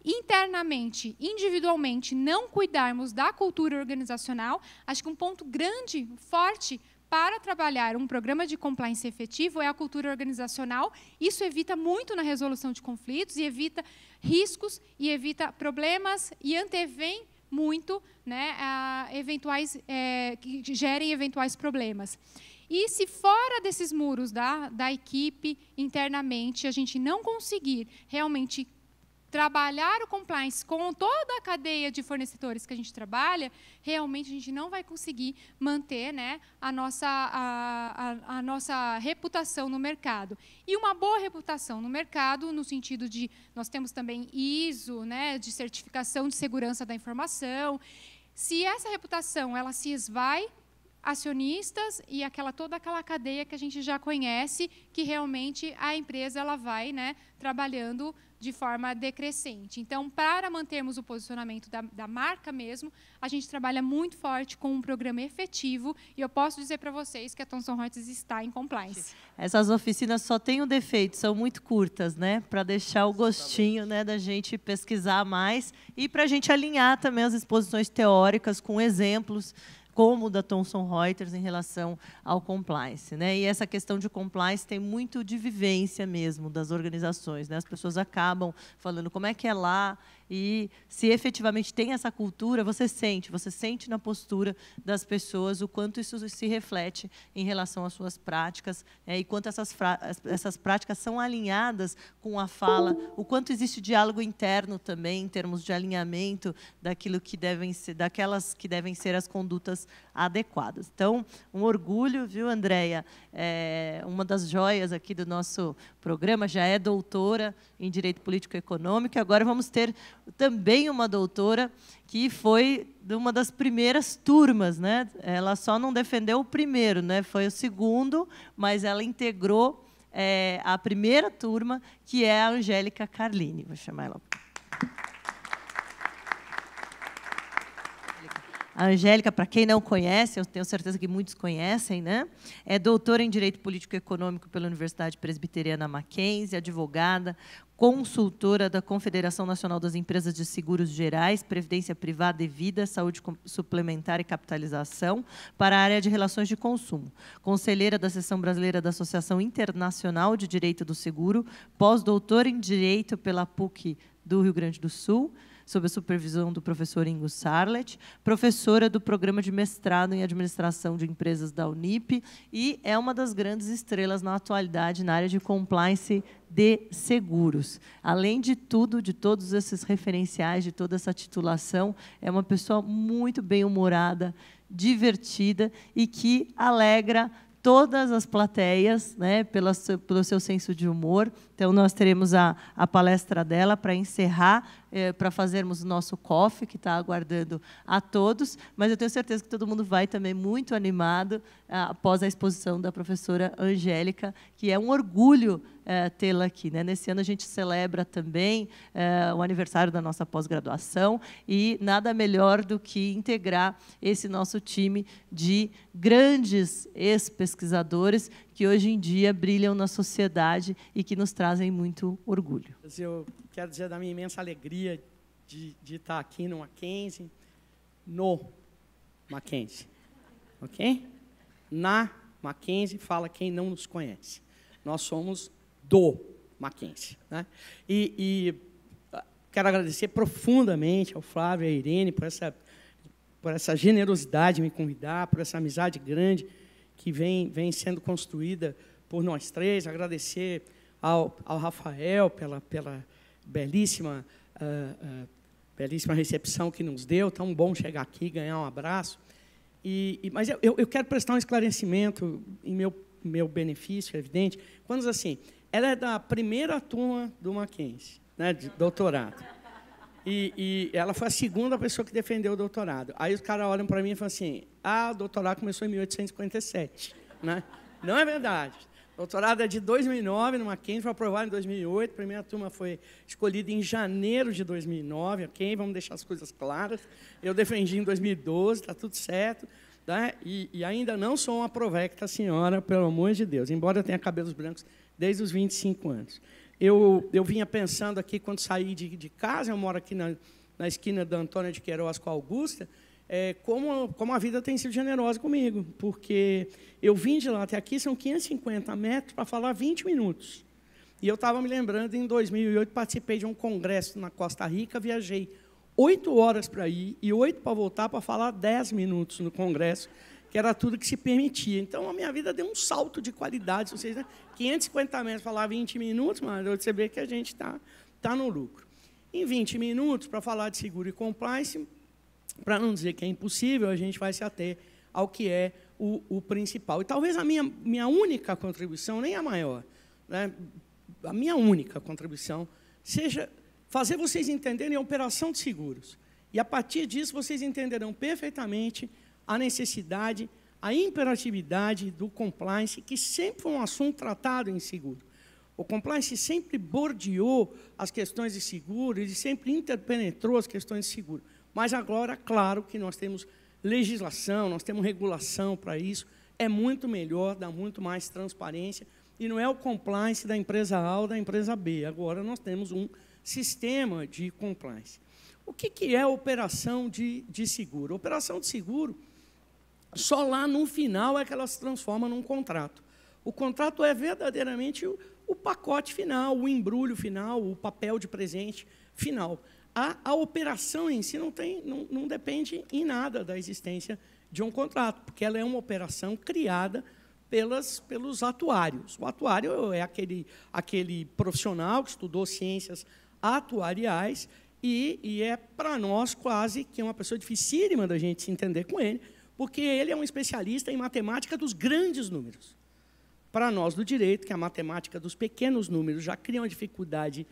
internamente, individualmente, não cuidarmos da cultura organizacional, acho que um ponto grande, forte, para trabalhar um programa de compliance efetivo é a cultura organizacional. Isso evita muito na resolução de conflitos, e evita riscos, e evita problemas, e antevém muito, né, que gerem eventuais problemas. E se fora desses muros da equipe, internamente, a gente não conseguir realmente trabalhar o compliance com toda a cadeia de fornecedores que a gente trabalha, realmente a gente não vai conseguir manter, né, a nossa reputação no mercado. E uma boa reputação no mercado, no sentido de, nós temos também ISO, né, de certificação de segurança da informação. Se essa reputação ela se esvai, acionistas e toda aquela cadeia que a gente já conhece, que realmente a empresa ela vai, né, trabalhando de forma decrescente. Então, para mantermos o posicionamento da marca mesmo, a gente trabalha muito forte com um programa efetivo, e eu posso dizer para vocês que a Thomson Reuters está em compliance. Essas oficinas só têm um defeito, são muito curtas, né, para deixar o gostinho, né, da gente pesquisar mais e para a gente alinhar também as exposições teóricas com exemplos como o da Thomson Reuters em relação ao compliance, né? E essa questão de compliance tem muito de vivência mesmo das organizações, né? As pessoas acabam falando como é que é lá, e se efetivamente tem essa cultura, você sente na postura das pessoas o quanto isso se reflete em relação às suas práticas, e quanto essas práticas são alinhadas com a fala, o quanto existe diálogo interno também, em termos de alinhamento daquilo que daquelas que devem ser as condutas adequadas. Então, um orgulho, viu, Andréia? Uma das joias aqui do nosso programa, já é doutora em Direito Político e Econômico, e agora vamos ter também uma doutora que foi de uma das primeiras turmas, né? Ela só não defendeu o primeiro, né? Foi o segundo, mas ela integrou a primeira turma, que é a Angélica Carlini. Vou chamar ela. A Angélica, para quem não conhece, eu tenho certeza que muitos conhecem, né? É doutora em Direito Político e Econômico pela Universidade Presbiteriana Mackenzie, advogada, consultora da Confederação Nacional das Empresas de Seguros Gerais, Previdência Privada e Vida, Saúde Suplementar e Capitalização, para a área de Relações de Consumo. Conselheira da Seção Brasileira da Associação Internacional de Direito do Seguro, pós-doutora em Direito pela PUC do Rio Grande do Sul, sob a supervisão do professor Ingo Sarlet, professora do programa de mestrado em administração de empresas da Unip e é uma das grandes estrelas na atualidade na área de compliance de seguros. Além de tudo, de todos esses referenciais, de toda essa titulação, é uma pessoa muito bem-humorada, divertida e que alegra todas as plateias, né, pelo seu senso de humor. Então, nós teremos a palestra dela para encerrar, para fazermos o nosso coffee, que está aguardando a todos, mas eu tenho certeza que todo mundo vai também muito animado após a exposição da professora Angélica, que é um orgulho tê-la aqui, né? Nesse ano a gente celebra também o aniversário da nossa pós-graduação e nada melhor do que integrar esse nosso time de grandes ex-pesquisadores que hoje em dia brilham na sociedade e que nos trazem muito orgulho. Eu quero dizer da minha imensa alegria de estar aqui no Mackenzie, ok? Na Mackenzie fala quem não nos conhece. Nós somos do Mackenzie, né? E quero agradecer profundamente ao Flávio e à Irene por essa generosidade de me convidar, por essa amizade grande que vem sendo construída por nós três. Agradecer ao Rafael pela belíssima recepção que nos deu. Tão bom chegar aqui e ganhar um abraço. Mas eu quero prestar um esclarecimento em meu benefício, é evidente. Quando diz assim, ela é da primeira turma do Mackenzie, né, de doutorado. E ela foi a segunda pessoa que defendeu o doutorado. Aí os caras olham para mim e falam assim, o doutorado começou em 1857. Né? Não é verdade. O doutorado é de 2009, no Mackenzie, foi aprovado em 2008. A primeira turma foi escolhida em janeiro de 2009. Ok? Vamos deixar as coisas claras. Eu defendi em 2012, está tudo certo. Né? E ainda não sou uma provecta senhora, pelo amor de Deus, embora eu tenha cabelos brancos desde os 25 anos. Eu vinha pensando aqui, quando saí de casa, eu moro aqui na esquina da Antônia de Queiroz com a Augusta, como a vida tem sido generosa comigo, porque eu vim de lá até aqui, são 550 metros, para falar 20 minutos. E eu estava me lembrando, em 2008, participei de um congresso na Costa Rica, viajei 8 horas para ir e 8 para voltar, para falar 10 minutos no congresso, que era tudo que se permitia. Então, a minha vida deu um salto de qualidade. Ou seja, 550 metros, falar 20 minutos, mas você vê que a gente está no lucro. Em 20 minutos, para falar de seguro e compliance, para não dizer que é impossível, a gente vai se ater ao que é o principal. E talvez a minha única contribuição, nem a maior, né, a minha única contribuição seja fazer vocês entenderem a operação de seguros. E, a partir disso, vocês entenderão perfeitamente a necessidade, a imperatividade do compliance, que sempre foi um assunto tratado em seguro. O compliance sempre bordeou as questões de seguro e sempre interpenetrou as questões de seguro. Mas agora, claro que nós temos legislação, nós temos regulação para isso, é muito melhor, dá muito mais transparência, e não é o compliance da empresa A ou da empresa B. Agora nós temos um sistema de compliance. O que é a operação de seguro? A operação de seguro, só lá no final é que ela se transforma num contrato. O contrato é verdadeiramente o pacote final, o embrulho final, o papel de presente final. A operação em si não depende em nada da existência de um contrato, porque ela é uma operação criada pelos atuários. O atuário é aquele profissional que estudou ciências atuariais e é, para nós, quase que uma pessoa dificílima da gente se entender com ele, porque ele é um especialista em matemática dos grandes números. Para nós do direito, que a matemática dos pequenos números já cria uma dificuldade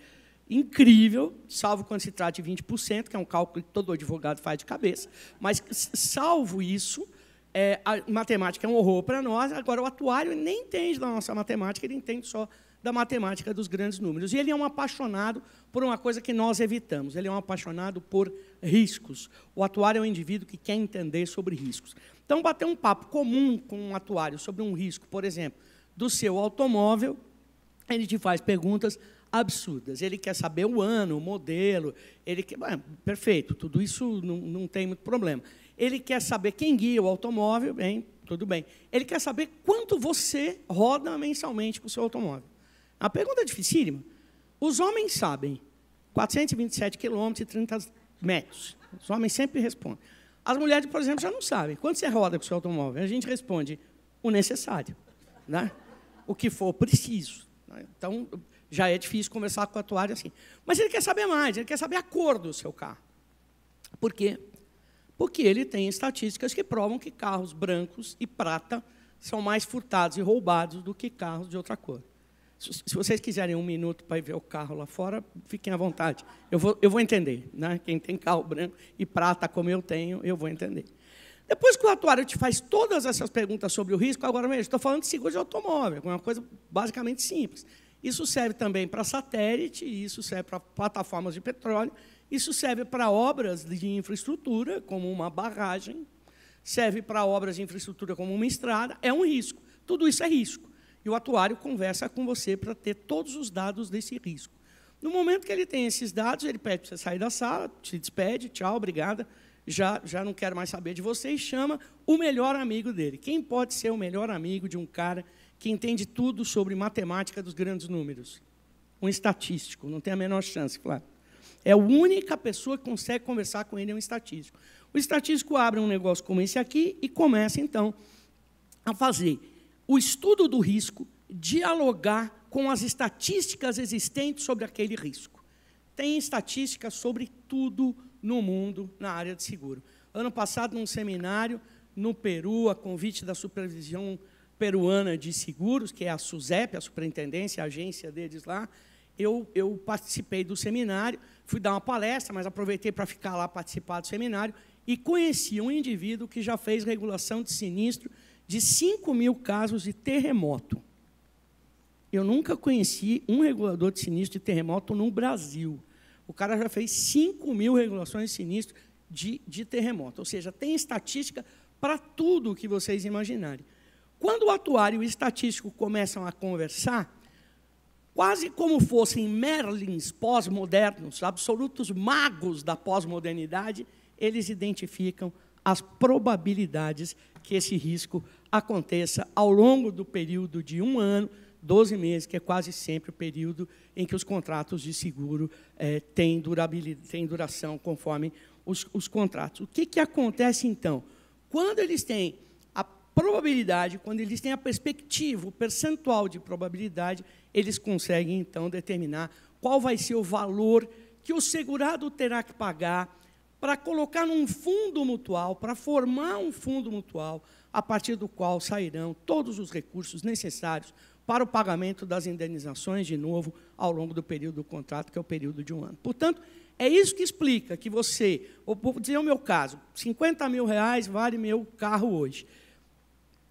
incrível, salvo quando se trata de 20%, que é um cálculo que todo advogado faz de cabeça, mas, salvo isso, a matemática é um horror para nós. Agora, o atuário nem entende da nossa matemática, ele entende só da matemática dos grandes números. E ele é um apaixonado por uma coisa que nós evitamos, ele é um apaixonado por riscos. O atuário é um indivíduo que quer entender sobre riscos. Então, bater um papo comum com um atuário sobre um risco, por exemplo, do seu automóvel, ele te faz perguntas absurdas. Ele quer saber o ano, o modelo, ele quer... perfeito, tudo isso não tem muito problema. Ele quer saber quem guia o automóvel, bem, tudo bem. Ele quer saber quanto você roda mensalmente com o seu automóvel. A pergunta é dificílima. Os homens sabem 427 quilômetros e 30 metros. Os homens sempre respondem. As mulheres, por exemplo, já não sabem. Quando você roda com o seu automóvel, a gente responde o necessário, né? O que for preciso. Né? Então, já é difícil conversar com o atuário assim. Mas ele quer saber mais, ele quer saber a cor do seu carro. Por quê? Porque ele tem estatísticas que provam que carros brancos e prata são mais furtados e roubados do que carros de outra cor. Se vocês quiserem 1 minuto para ir ver o carro lá fora, fiquem à vontade. Eu vou entender. Né? Quem tem carro branco e prata, como eu tenho, eu vou entender. Depois que o atuário te faz todas essas perguntas sobre o risco, agora mesmo, estou falando de seguro de automóvel, é uma coisa basicamente simples. Isso serve também para satélite, isso serve para plataformas de petróleo, isso serve para obras de infraestrutura, como uma barragem, serve para obras de infraestrutura como uma estrada, é um risco. Tudo isso é risco. E o atuário conversa com você para ter todos os dados desse risco. No momento que ele tem esses dados, ele pede para você sair da sala, se despede, tchau, obrigada, já não quero mais saber de você, e chama o melhor amigo dele. Quem pode ser o melhor amigo de um cara que entende tudo sobre matemática dos grandes números? Um estatístico, não tem a menor chance, claro. É a única pessoa que consegue conversar com ele, é um estatístico. O estatístico abre um negócio como esse aqui e começa, então, a fazer o estudo do risco, dialogar com as estatísticas existentes sobre aquele risco. Tem estatísticas sobre tudo no mundo na área de seguro. Ano passado, num seminário no Peru, a convite da Supervisão Peruana de Seguros, que é a SUSEP, a superintendência, a agência deles lá, eu participei do seminário, fui dar uma palestra, mas aproveitei para ficar lá, participar do seminário, e conheci um indivíduo que já fez regulação de sinistro de 5.000 casos de terremoto. Eu nunca conheci um regulador de sinistro de terremoto no Brasil. O cara já fez 5.000 regulações de sinistro de terremoto. Ou seja, tem estatística para tudo o que vocês imaginarem. Quando o atuário e o estatístico começam a conversar, quase como fossem Merlins pós-modernos, absolutos magos da pós-modernidade, eles identificam as probabilidades que esse risco aconteça ao longo do período de 1 ano, 12 meses, que é quase sempre o período em que os contratos de seguro têm duração conforme os contratos. O que acontece, então? Quando eles têm a probabilidade, quando eles têm a perspectiva, o percentual de probabilidade, eles conseguem, então, determinar qual vai ser o valor que o segurado terá que pagar para colocar num fundo mutual, para formar um fundo mutual, a partir do qual sairão todos os recursos necessários para o pagamento das indenizações, de novo, ao longo do período do contrato, que é o período de 1 ano. Portanto, é isso que explica que você, vou dizer o meu caso, R$50.000 vale meu carro hoje.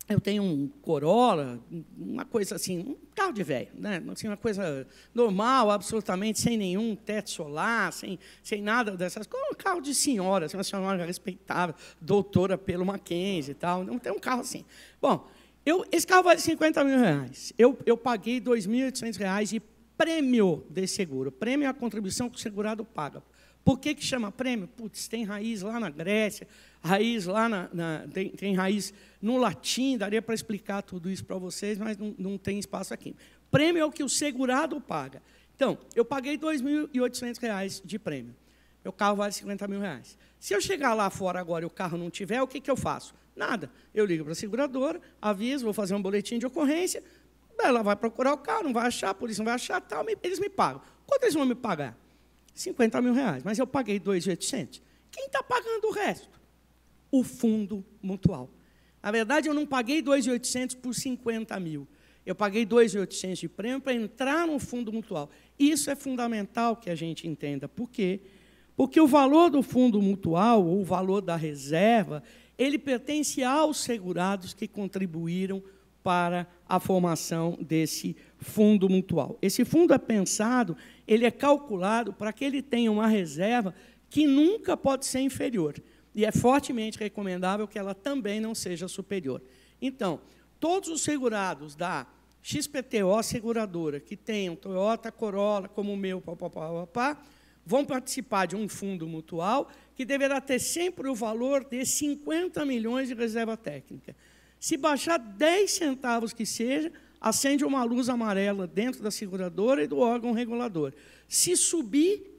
Eu tenho um Corolla, uma coisa assim, um carro de velho, né? Assim, uma coisa normal, absolutamente, sem nenhum teto solar, sem nada dessas coisas. Um carro de senhora, assim, uma senhora respeitável, doutora pelo Mackenzie e tal. Não tem um carro assim. Bom, esse carro vale R$50.000. Eu paguei R$2.800 de prêmio de seguro. Prêmio é a contribuição que o segurado paga. Por que chama prêmio? Putz, tem raiz lá na Grécia, raiz lá tem raiz no latim, daria para explicar tudo isso para vocês, mas não tem espaço aqui. Prêmio é o que o segurado paga. Então, eu paguei R$2.800 de prêmio. Meu carro vale R$50.000. Se eu chegar lá fora agora e o carro não tiver, o que eu faço? Nada. Eu ligo para a seguradora, aviso, vou fazer um boletim de ocorrência, ela vai procurar o carro, não vai achar, a polícia não vai achar, tal, eles me pagam. Quanto eles vão me pagar? R$50.000, mas eu paguei R$2.800. Quem está pagando o resto? O fundo mutual. Na verdade, eu não paguei R$2.800 por R$50.000. Eu paguei R$2.800 de prêmio para entrar no fundo mutual. Isso é fundamental que a gente entenda. Por quê? Porque o valor do fundo mutual, ou o valor da reserva, ele pertence aos segurados que contribuíram para a formação desse fundo mutual. Esse fundo é pensado, ele é calculado para que ele tenha uma reserva que nunca pode ser inferior. E é fortemente recomendável que ela também não seja superior. Então, todos os segurados da XPTO seguradora que tenham Toyota Corolla, como o meu, vão participar de um fundo mutual que deverá ter sempre o valor de 50 milhões de reserva técnica. Se baixar 10 centavos que seja, acende uma luz amarela dentro da seguradora e do órgão regulador. Se subir,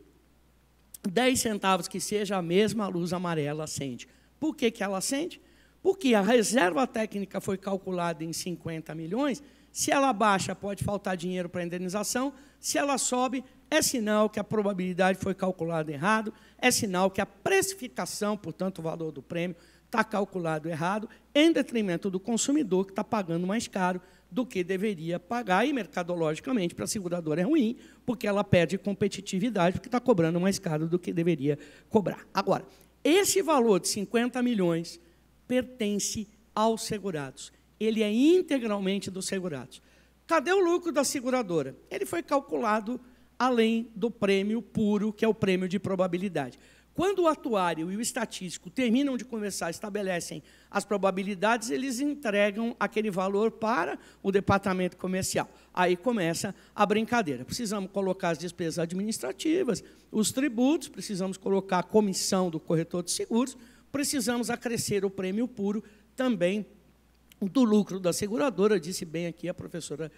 10 centavos que seja, a mesma luz amarela acende. Por que ela acende? Porque a reserva técnica foi calculada em 50 milhões, se ela baixa, pode faltar dinheiro para a indenização, se ela sobe, é sinal que a probabilidade foi calculada errado, é sinal que a precificação, portanto, o valor do prêmio, está calculado errado, em detrimento do consumidor, que está pagando mais caro do que deveria pagar, e mercadologicamente, para a seguradora é ruim, porque ela perde competitividade, porque está cobrando mais caro do que deveria cobrar. Agora, esse valor de 50 milhões pertence aos segurados. Ele é integralmente dos segurados. Cadê o lucro da seguradora? Ele foi calculado além do prêmio puro, que é o prêmio de probabilidade. Quando o atuário e o estatístico terminam de conversar, estabelecem as probabilidades, eles entregam aquele valor para o departamento comercial. Aí começa a brincadeira. Precisamos colocar as despesas administrativas, os tributos, precisamos colocar a comissão do corretor de seguros, precisamos acrescer o prêmio puro também do lucro da seguradora. Disse bem aqui a professora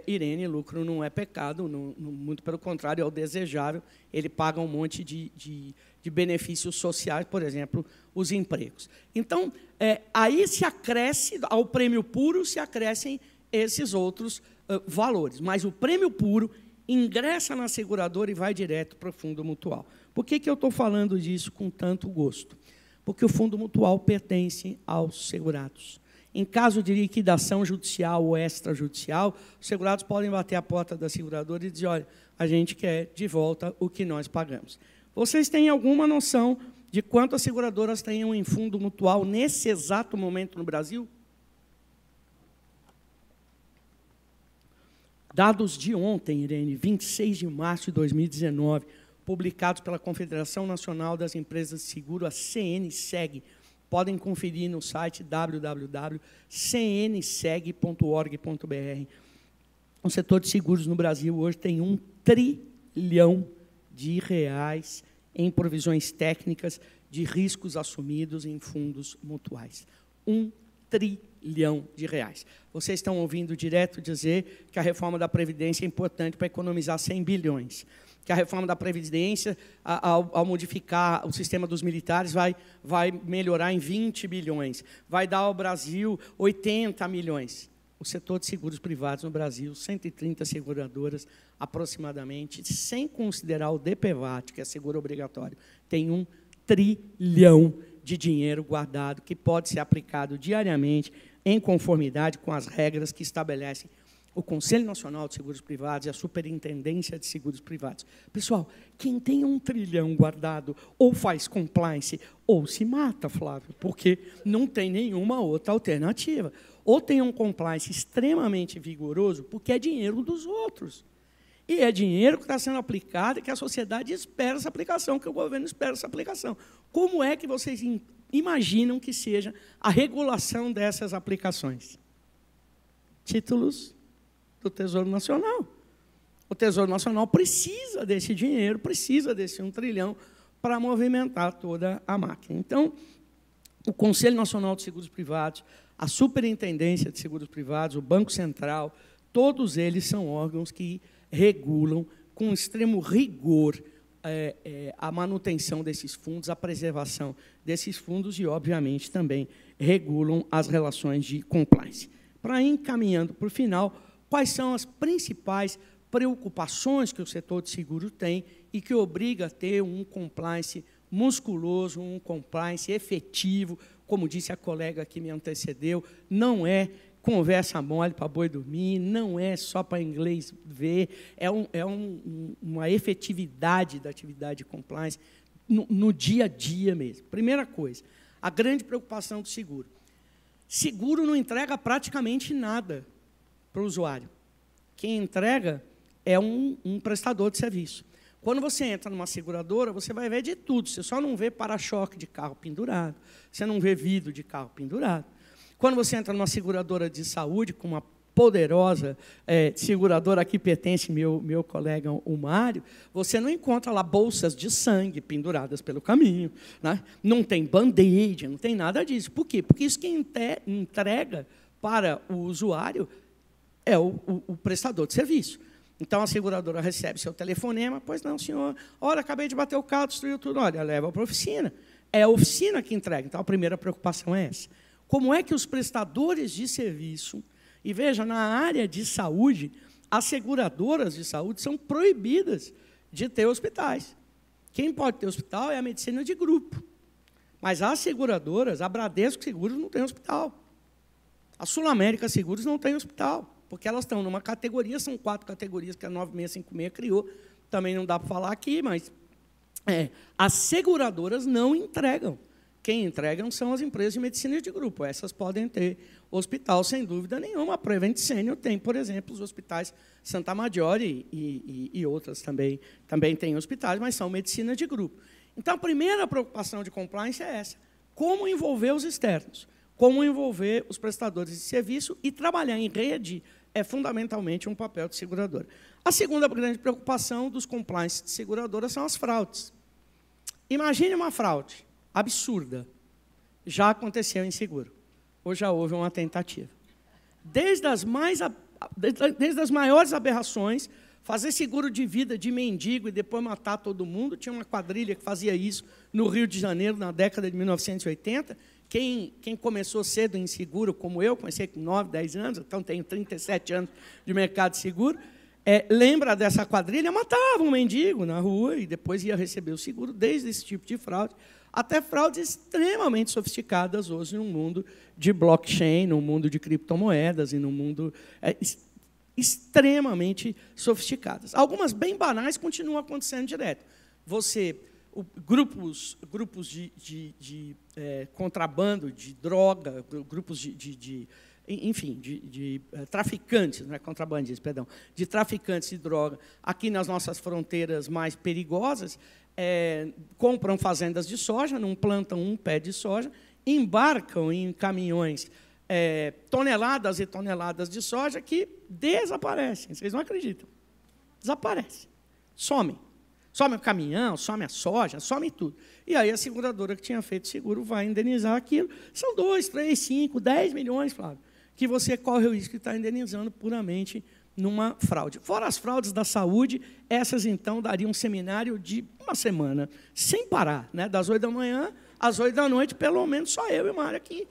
Irene, lucro não é pecado, muito pelo contrário, é o desejável, ele paga um monte de benefícios sociais, por exemplo, os empregos. Então, aí se acresce, ao prêmio puro se acrescem esses outros valores, mas o prêmio puro ingressa na seguradora e vai direto para o fundo mutual. Por que eu estou falando disso com tanto gosto? Porque o fundo mutual pertence aos segurados. Em caso de liquidação judicial ou extrajudicial, os segurados podem bater a porta da seguradora e dizer, olha, a gente quer de volta o que nós pagamos. Vocês têm alguma noção de quanto as seguradoras têm em fundo mutual nesse exato momento no Brasil? Dados de ontem, Irene, 26 de março de 2019, publicados pela Confederação Nacional das Empresas de Seguro, a CNSEG, podem conferir no site www.cnseg.org.br. O setor de seguros no Brasil hoje tem R$ 1 trilhão em provisões técnicas de riscos assumidos em fundos mutuais. R$ 1 trilhão. Vocês estão ouvindo direto dizer que a reforma da Previdência é importante para economizar 100 bilhões. Que a reforma da Previdência, ao modificar o sistema dos militares, vai melhorar em 20 bilhões. Vai dar ao Brasil 80 milhões. O setor de seguros privados no Brasil, 130 seguradoras, aproximadamente, sem considerar o DPVAT, que é seguro obrigatório, tem 1 trilhão de dinheiro guardado, que pode ser aplicado diariamente, em conformidade com as regras que estabelecem o Conselho Nacional de Seguros Privados e a Superintendência de Seguros Privados. Pessoal, quem tem 1 trilhão guardado ou faz compliance ou se mata, Flávio, porque não tem nenhuma outra alternativa. Ou tem um compliance extremamente vigoroso, porque é dinheiro dos outros. E é dinheiro que está sendo aplicado e que a sociedade espera essa aplicação, que o governo espera essa aplicação. Como é que vocês imaginam que seja a regulação dessas aplicações? Títulos do Tesouro Nacional. O Tesouro Nacional precisa desse dinheiro, precisa desse 1 trilhão para movimentar toda a máquina. Então, o Conselho Nacional de Seguros Privados, a Superintendência de Seguros Privados, o Banco Central, todos eles são órgãos que regulam com extremo rigor a manutenção desses fundos, a preservação desses fundos e, obviamente, também regulam as relações de compliance. Para ir encaminhando para o final, quais são as principais preocupações que o setor de seguro tem e que obriga a ter um compliance musculoso, um compliance efetivo, como disse a colega que me antecedeu, não é conversa mole para boi dormir, não é só para inglês ver, uma efetividade da atividade de compliance no dia a dia mesmo. Primeira coisa, a grande preocupação do seguro. Seguro não entrega praticamente nada para o usuário. Quem entrega é um prestador de serviço. Quando você entra numa seguradora, você vai ver de tudo. Você só não vê para-choque de carro pendurado, você não vê vidro de carro pendurado. Quando você entra numa seguradora de saúde, com uma poderosa seguradora, aqui pertence meu colega, o Mário, você não encontra lá bolsas de sangue penduradas pelo caminho, né? Não tem band-aid, não tem nada disso. Por quê? Porque isso quem entrega para o usuário é o prestador de serviço. Então, a seguradora recebe seu telefonema, pois não, senhor, olha, acabei de bater o carro, destruiu tudo, olha, leva para a oficina. É a oficina que entrega. Então, a primeira preocupação é essa. Como é que os prestadores de serviço, e veja, na área de saúde, as seguradoras de saúde são proibidas de ter hospitais. Quem pode ter hospital é a medicina de grupo. Mas as seguradoras, a Bradesco Seguros não tem hospital. A Sul América Seguros não tem hospital, porque elas estão numa categoria, são 4 categorias que a 9656 criou, também não dá para falar aqui, mas as seguradoras não entregam. Quem entregam são as empresas de medicina de grupo. Essas podem ter hospital, sem dúvida nenhuma. A Prevent Senior tem, por exemplo, os hospitais Santa Maggiore e outras também têm hospitais, mas são medicina de grupo. Então, a primeira preocupação de compliance é essa. Como envolver os externos? Como envolver os prestadores de serviço e trabalhar em rede é fundamentalmente um papel de seguradora. A segunda grande preocupação dos compliance de seguradora são as fraudes. Imagine uma fraude absurda. Já aconteceu em seguro, ou já houve uma tentativa. Desde as maiores aberrações, fazer seguro de vida de mendigo e depois matar todo mundo. Tinha uma quadrilha que fazia isso no Rio de Janeiro, na década de 1980. Quem começou cedo em seguro, como eu, comecei com 9, 10 anos, então tenho 37 anos de mercado de seguro, lembra dessa quadrilha? Matava um mendigo na rua e depois ia receber o seguro, desde esse tipo de fraude, até fraudes extremamente sofisticadas hoje no mundo de blockchain, no mundo de criptomoedas e no mundo extremamente sofisticadas. Algumas bem banais continuam acontecendo direto. Grupos de contrabando, de droga, grupos de traficantes, não é contrabandistas, perdão, de traficantes de droga, aqui nas nossas fronteiras mais perigosas, compram fazendas de soja, não plantam um pé de soja, embarcam em caminhões toneladas e toneladas de soja que desaparecem. Vocês não acreditam. Desaparecem. Somem. Some o caminhão, some a soja, some tudo. E aí a seguradora que tinha feito seguro vai indenizar aquilo. São 2, 3, 5, 10 milhões, Flávio, que você corre o risco de estar indenizando puramente numa fraude. Fora as fraudes da saúde, essas, então, dariam um seminário de uma semana, sem parar, né? Das 8 da manhã às 8 da noite, pelo menos só eu e Mário aqui,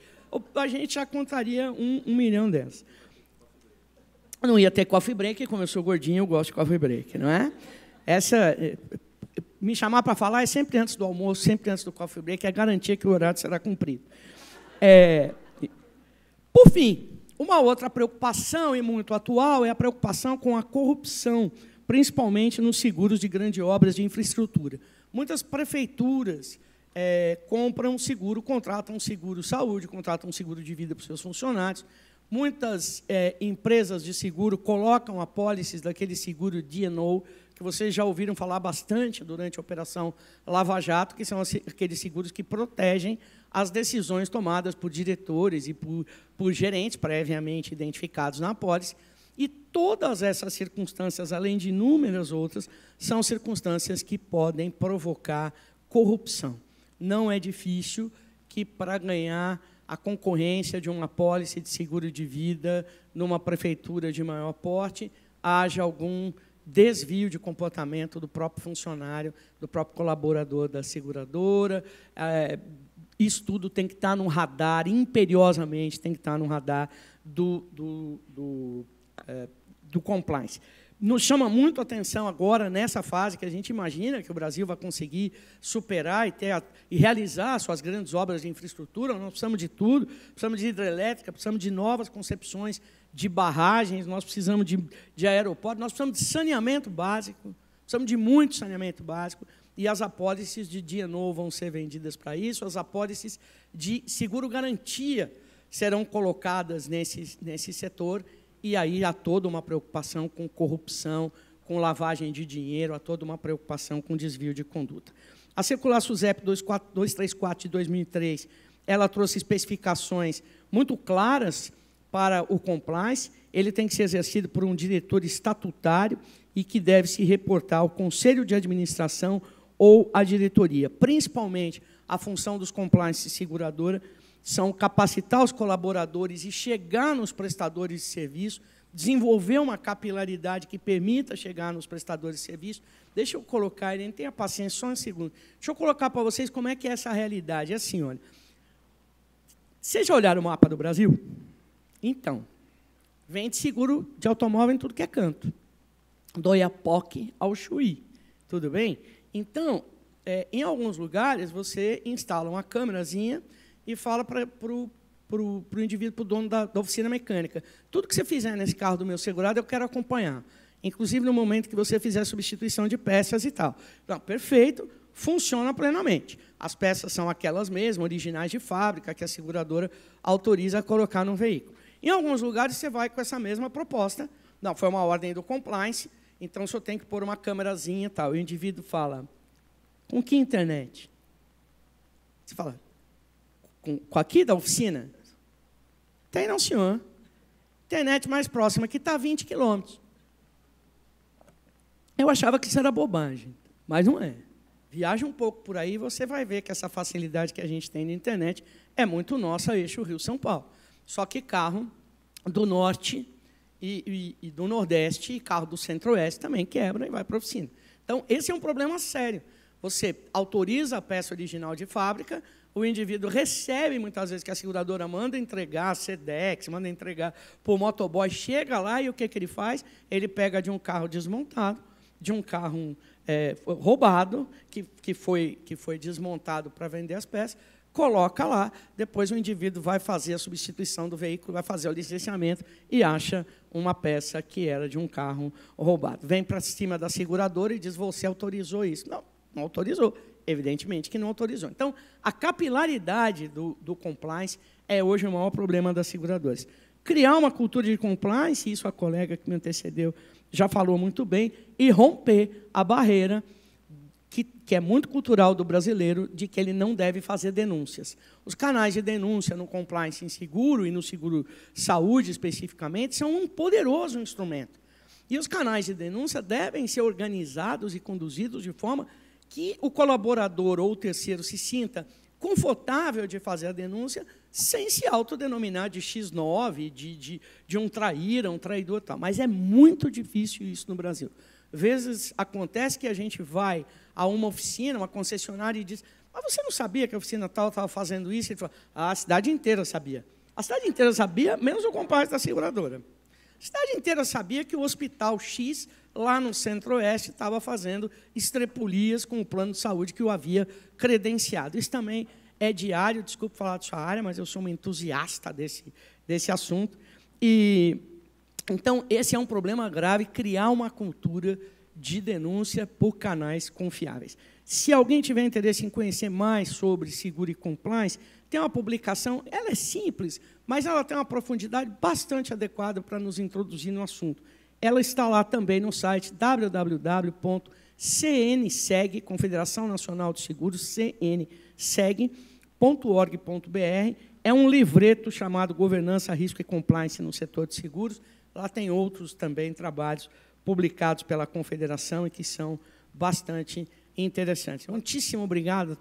a gente já contaria um milhão dessas. Não ia ter coffee break, como eu sou gordinho, eu gosto de coffee break, não é? Me chamar para falar é sempre antes do almoço, sempre antes do coffee break, é garantia que o horário será cumprido. Por fim, uma outra preocupação, e muito atual, é a preocupação com a corrupção, principalmente nos seguros de grandes obras de infraestrutura. Muitas prefeituras compram seguro, contratam seguro saúde, contratam seguro de vida para os seus funcionários. Muitas empresas de seguro colocam apólices daquele seguro D&O, que vocês já ouviram falar bastante durante a Operação Lava Jato, que são aqueles seguros que protegem as decisões tomadas por diretores e por gerentes previamente identificados na apólice. E todas essas circunstâncias, além de inúmeras outras, são circunstâncias que podem provocar corrupção. Não é difícil que, para ganhar a concorrência de uma apólice de seguro de vida numa prefeitura de maior porte, haja algum desvio de comportamento do próprio funcionário, do próprio colaborador da seguradora. Isso tudo tem que estar no radar, imperiosamente tem que estar no radar do compliance. Nos chama muito a atenção agora, nessa fase, que a gente imagina que o Brasil vai conseguir superar e realizar suas grandes obras de infraestrutura. Nós precisamos de tudo, precisamos de hidrelétrica, precisamos de novas concepções de barragens, nós precisamos de aeroportos, nós precisamos de saneamento básico, precisamos de muito saneamento básico, e as apólices de D&O vão ser vendidas para isso, as apólices de seguro-garantia serão colocadas nesse setor, e aí há toda uma preocupação com corrupção, com lavagem de dinheiro, há toda uma preocupação com desvio de conduta. A circular SUSEP 234 de 2003, ela trouxe especificações muito claras para o compliance. Ele tem que ser exercido por um diretor estatutário e que deve se reportar ao Conselho de Administração ou à diretoria. Principalmente, a função dos compliance de seguradora são capacitar os colaboradores e chegar nos prestadores de serviço desenvolver uma capilaridade que permita chegar nos prestadores de serviço. Deixa eu colocar, Irene, tenha paciência, só um segundo. Deixa eu colocar para vocês como é que é essa realidade. É assim, olha. Vocês já olharam o mapa do Brasil? Então, vende seguro de automóvel em tudo que é canto. Do Oiapoque ao Chuí. Tudo bem? Então, em alguns lugares, você instala uma câmerazinha e fala para o indivíduo, para o dono da oficina mecânica. Tudo que você fizer nesse carro do meu segurado, eu quero acompanhar. Inclusive no momento que você fizer a substituição de peças e tal. Então, perfeito, funciona plenamente. As peças são aquelas mesmas, originais de fábrica, que a seguradora autoriza a colocar no veículo. Em alguns lugares, você vai com essa mesma proposta. Não, foi uma ordem do compliance, então o senhor tem que pôr uma câmerazinha e tal. E o indivíduo fala, com que internet? Você fala, com aqui da oficina? Tem não, senhor. Internet mais próxima, que está a 20 quilômetros. Eu achava que isso era bobagem, mas não é. Viaja um pouco por aí, você vai ver que essa facilidade que a gente tem na internet é muito nossa, eixo Rio-São Paulo. Só que carro do norte e do nordeste e carro do centro-oeste também quebra e vai para a oficina. Então, esse é um problema sério. Você autoriza a peça original de fábrica, o indivíduo recebe, muitas vezes, que a seguradora manda entregar, a Sedex, manda entregar para o motoboy, chega lá e o que ele faz? Ele pega de um carro desmontado, de um carro roubado, que foi desmontado para vender as peças, coloca lá, depois o indivíduo vai fazer a substituição do veículo, vai fazer o licenciamento e acha uma peça que era de um carro roubado. Vem para cima da seguradora e diz, você autorizou isso. Não, não autorizou. Evidentemente que não autorizou. Então, a capilaridade do compliance é hoje o maior problema das seguradoras. Criar uma cultura de compliance, isso a colega que me antecedeu já falou muito bem, e romper a barreira que é muito cultural do brasileiro, de que ele não deve fazer denúncias. Os canais de denúncia no compliance em seguro e no seguro saúde, especificamente, são um poderoso instrumento. E os canais de denúncia devem ser organizados e conduzidos de forma que o colaborador ou o terceiro se sinta confortável de fazer a denúncia sem se autodenominar de X9, de um traíra, um traidor, tal. Mas é muito difícil isso no Brasil. Às vezes acontece que a gente vai a uma oficina, uma concessionária, e diz, mas você não sabia que a oficina tal estava fazendo isso? Ele fala, a cidade inteira sabia. A cidade inteira sabia, menos o compliance da seguradora. A cidade inteira sabia que o hospital X, lá no Centro-Oeste, estava fazendo estrepulias com o plano de saúde que o havia credenciado. Isso também é diário, desculpe falar de sua área, mas eu sou uma entusiasta desse assunto. Então, esse é um problema grave, criar uma cultura de denúncia por canais confiáveis. Se alguém tiver interesse em conhecer mais sobre seguro e compliance, tem uma publicação, ela é simples, mas ela tem uma profundidade bastante adequada para nos introduzir no assunto. Ela está lá também no site www.cnseg, Confederação Nacional de Seguros, cnseg.org.br. É um livreto chamado Governança, Risco e Compliance no Setor de Seguros. Lá tem outros também trabalhos publicados pela Confederação e que são bastante interessantes. Muitíssimo obrigado.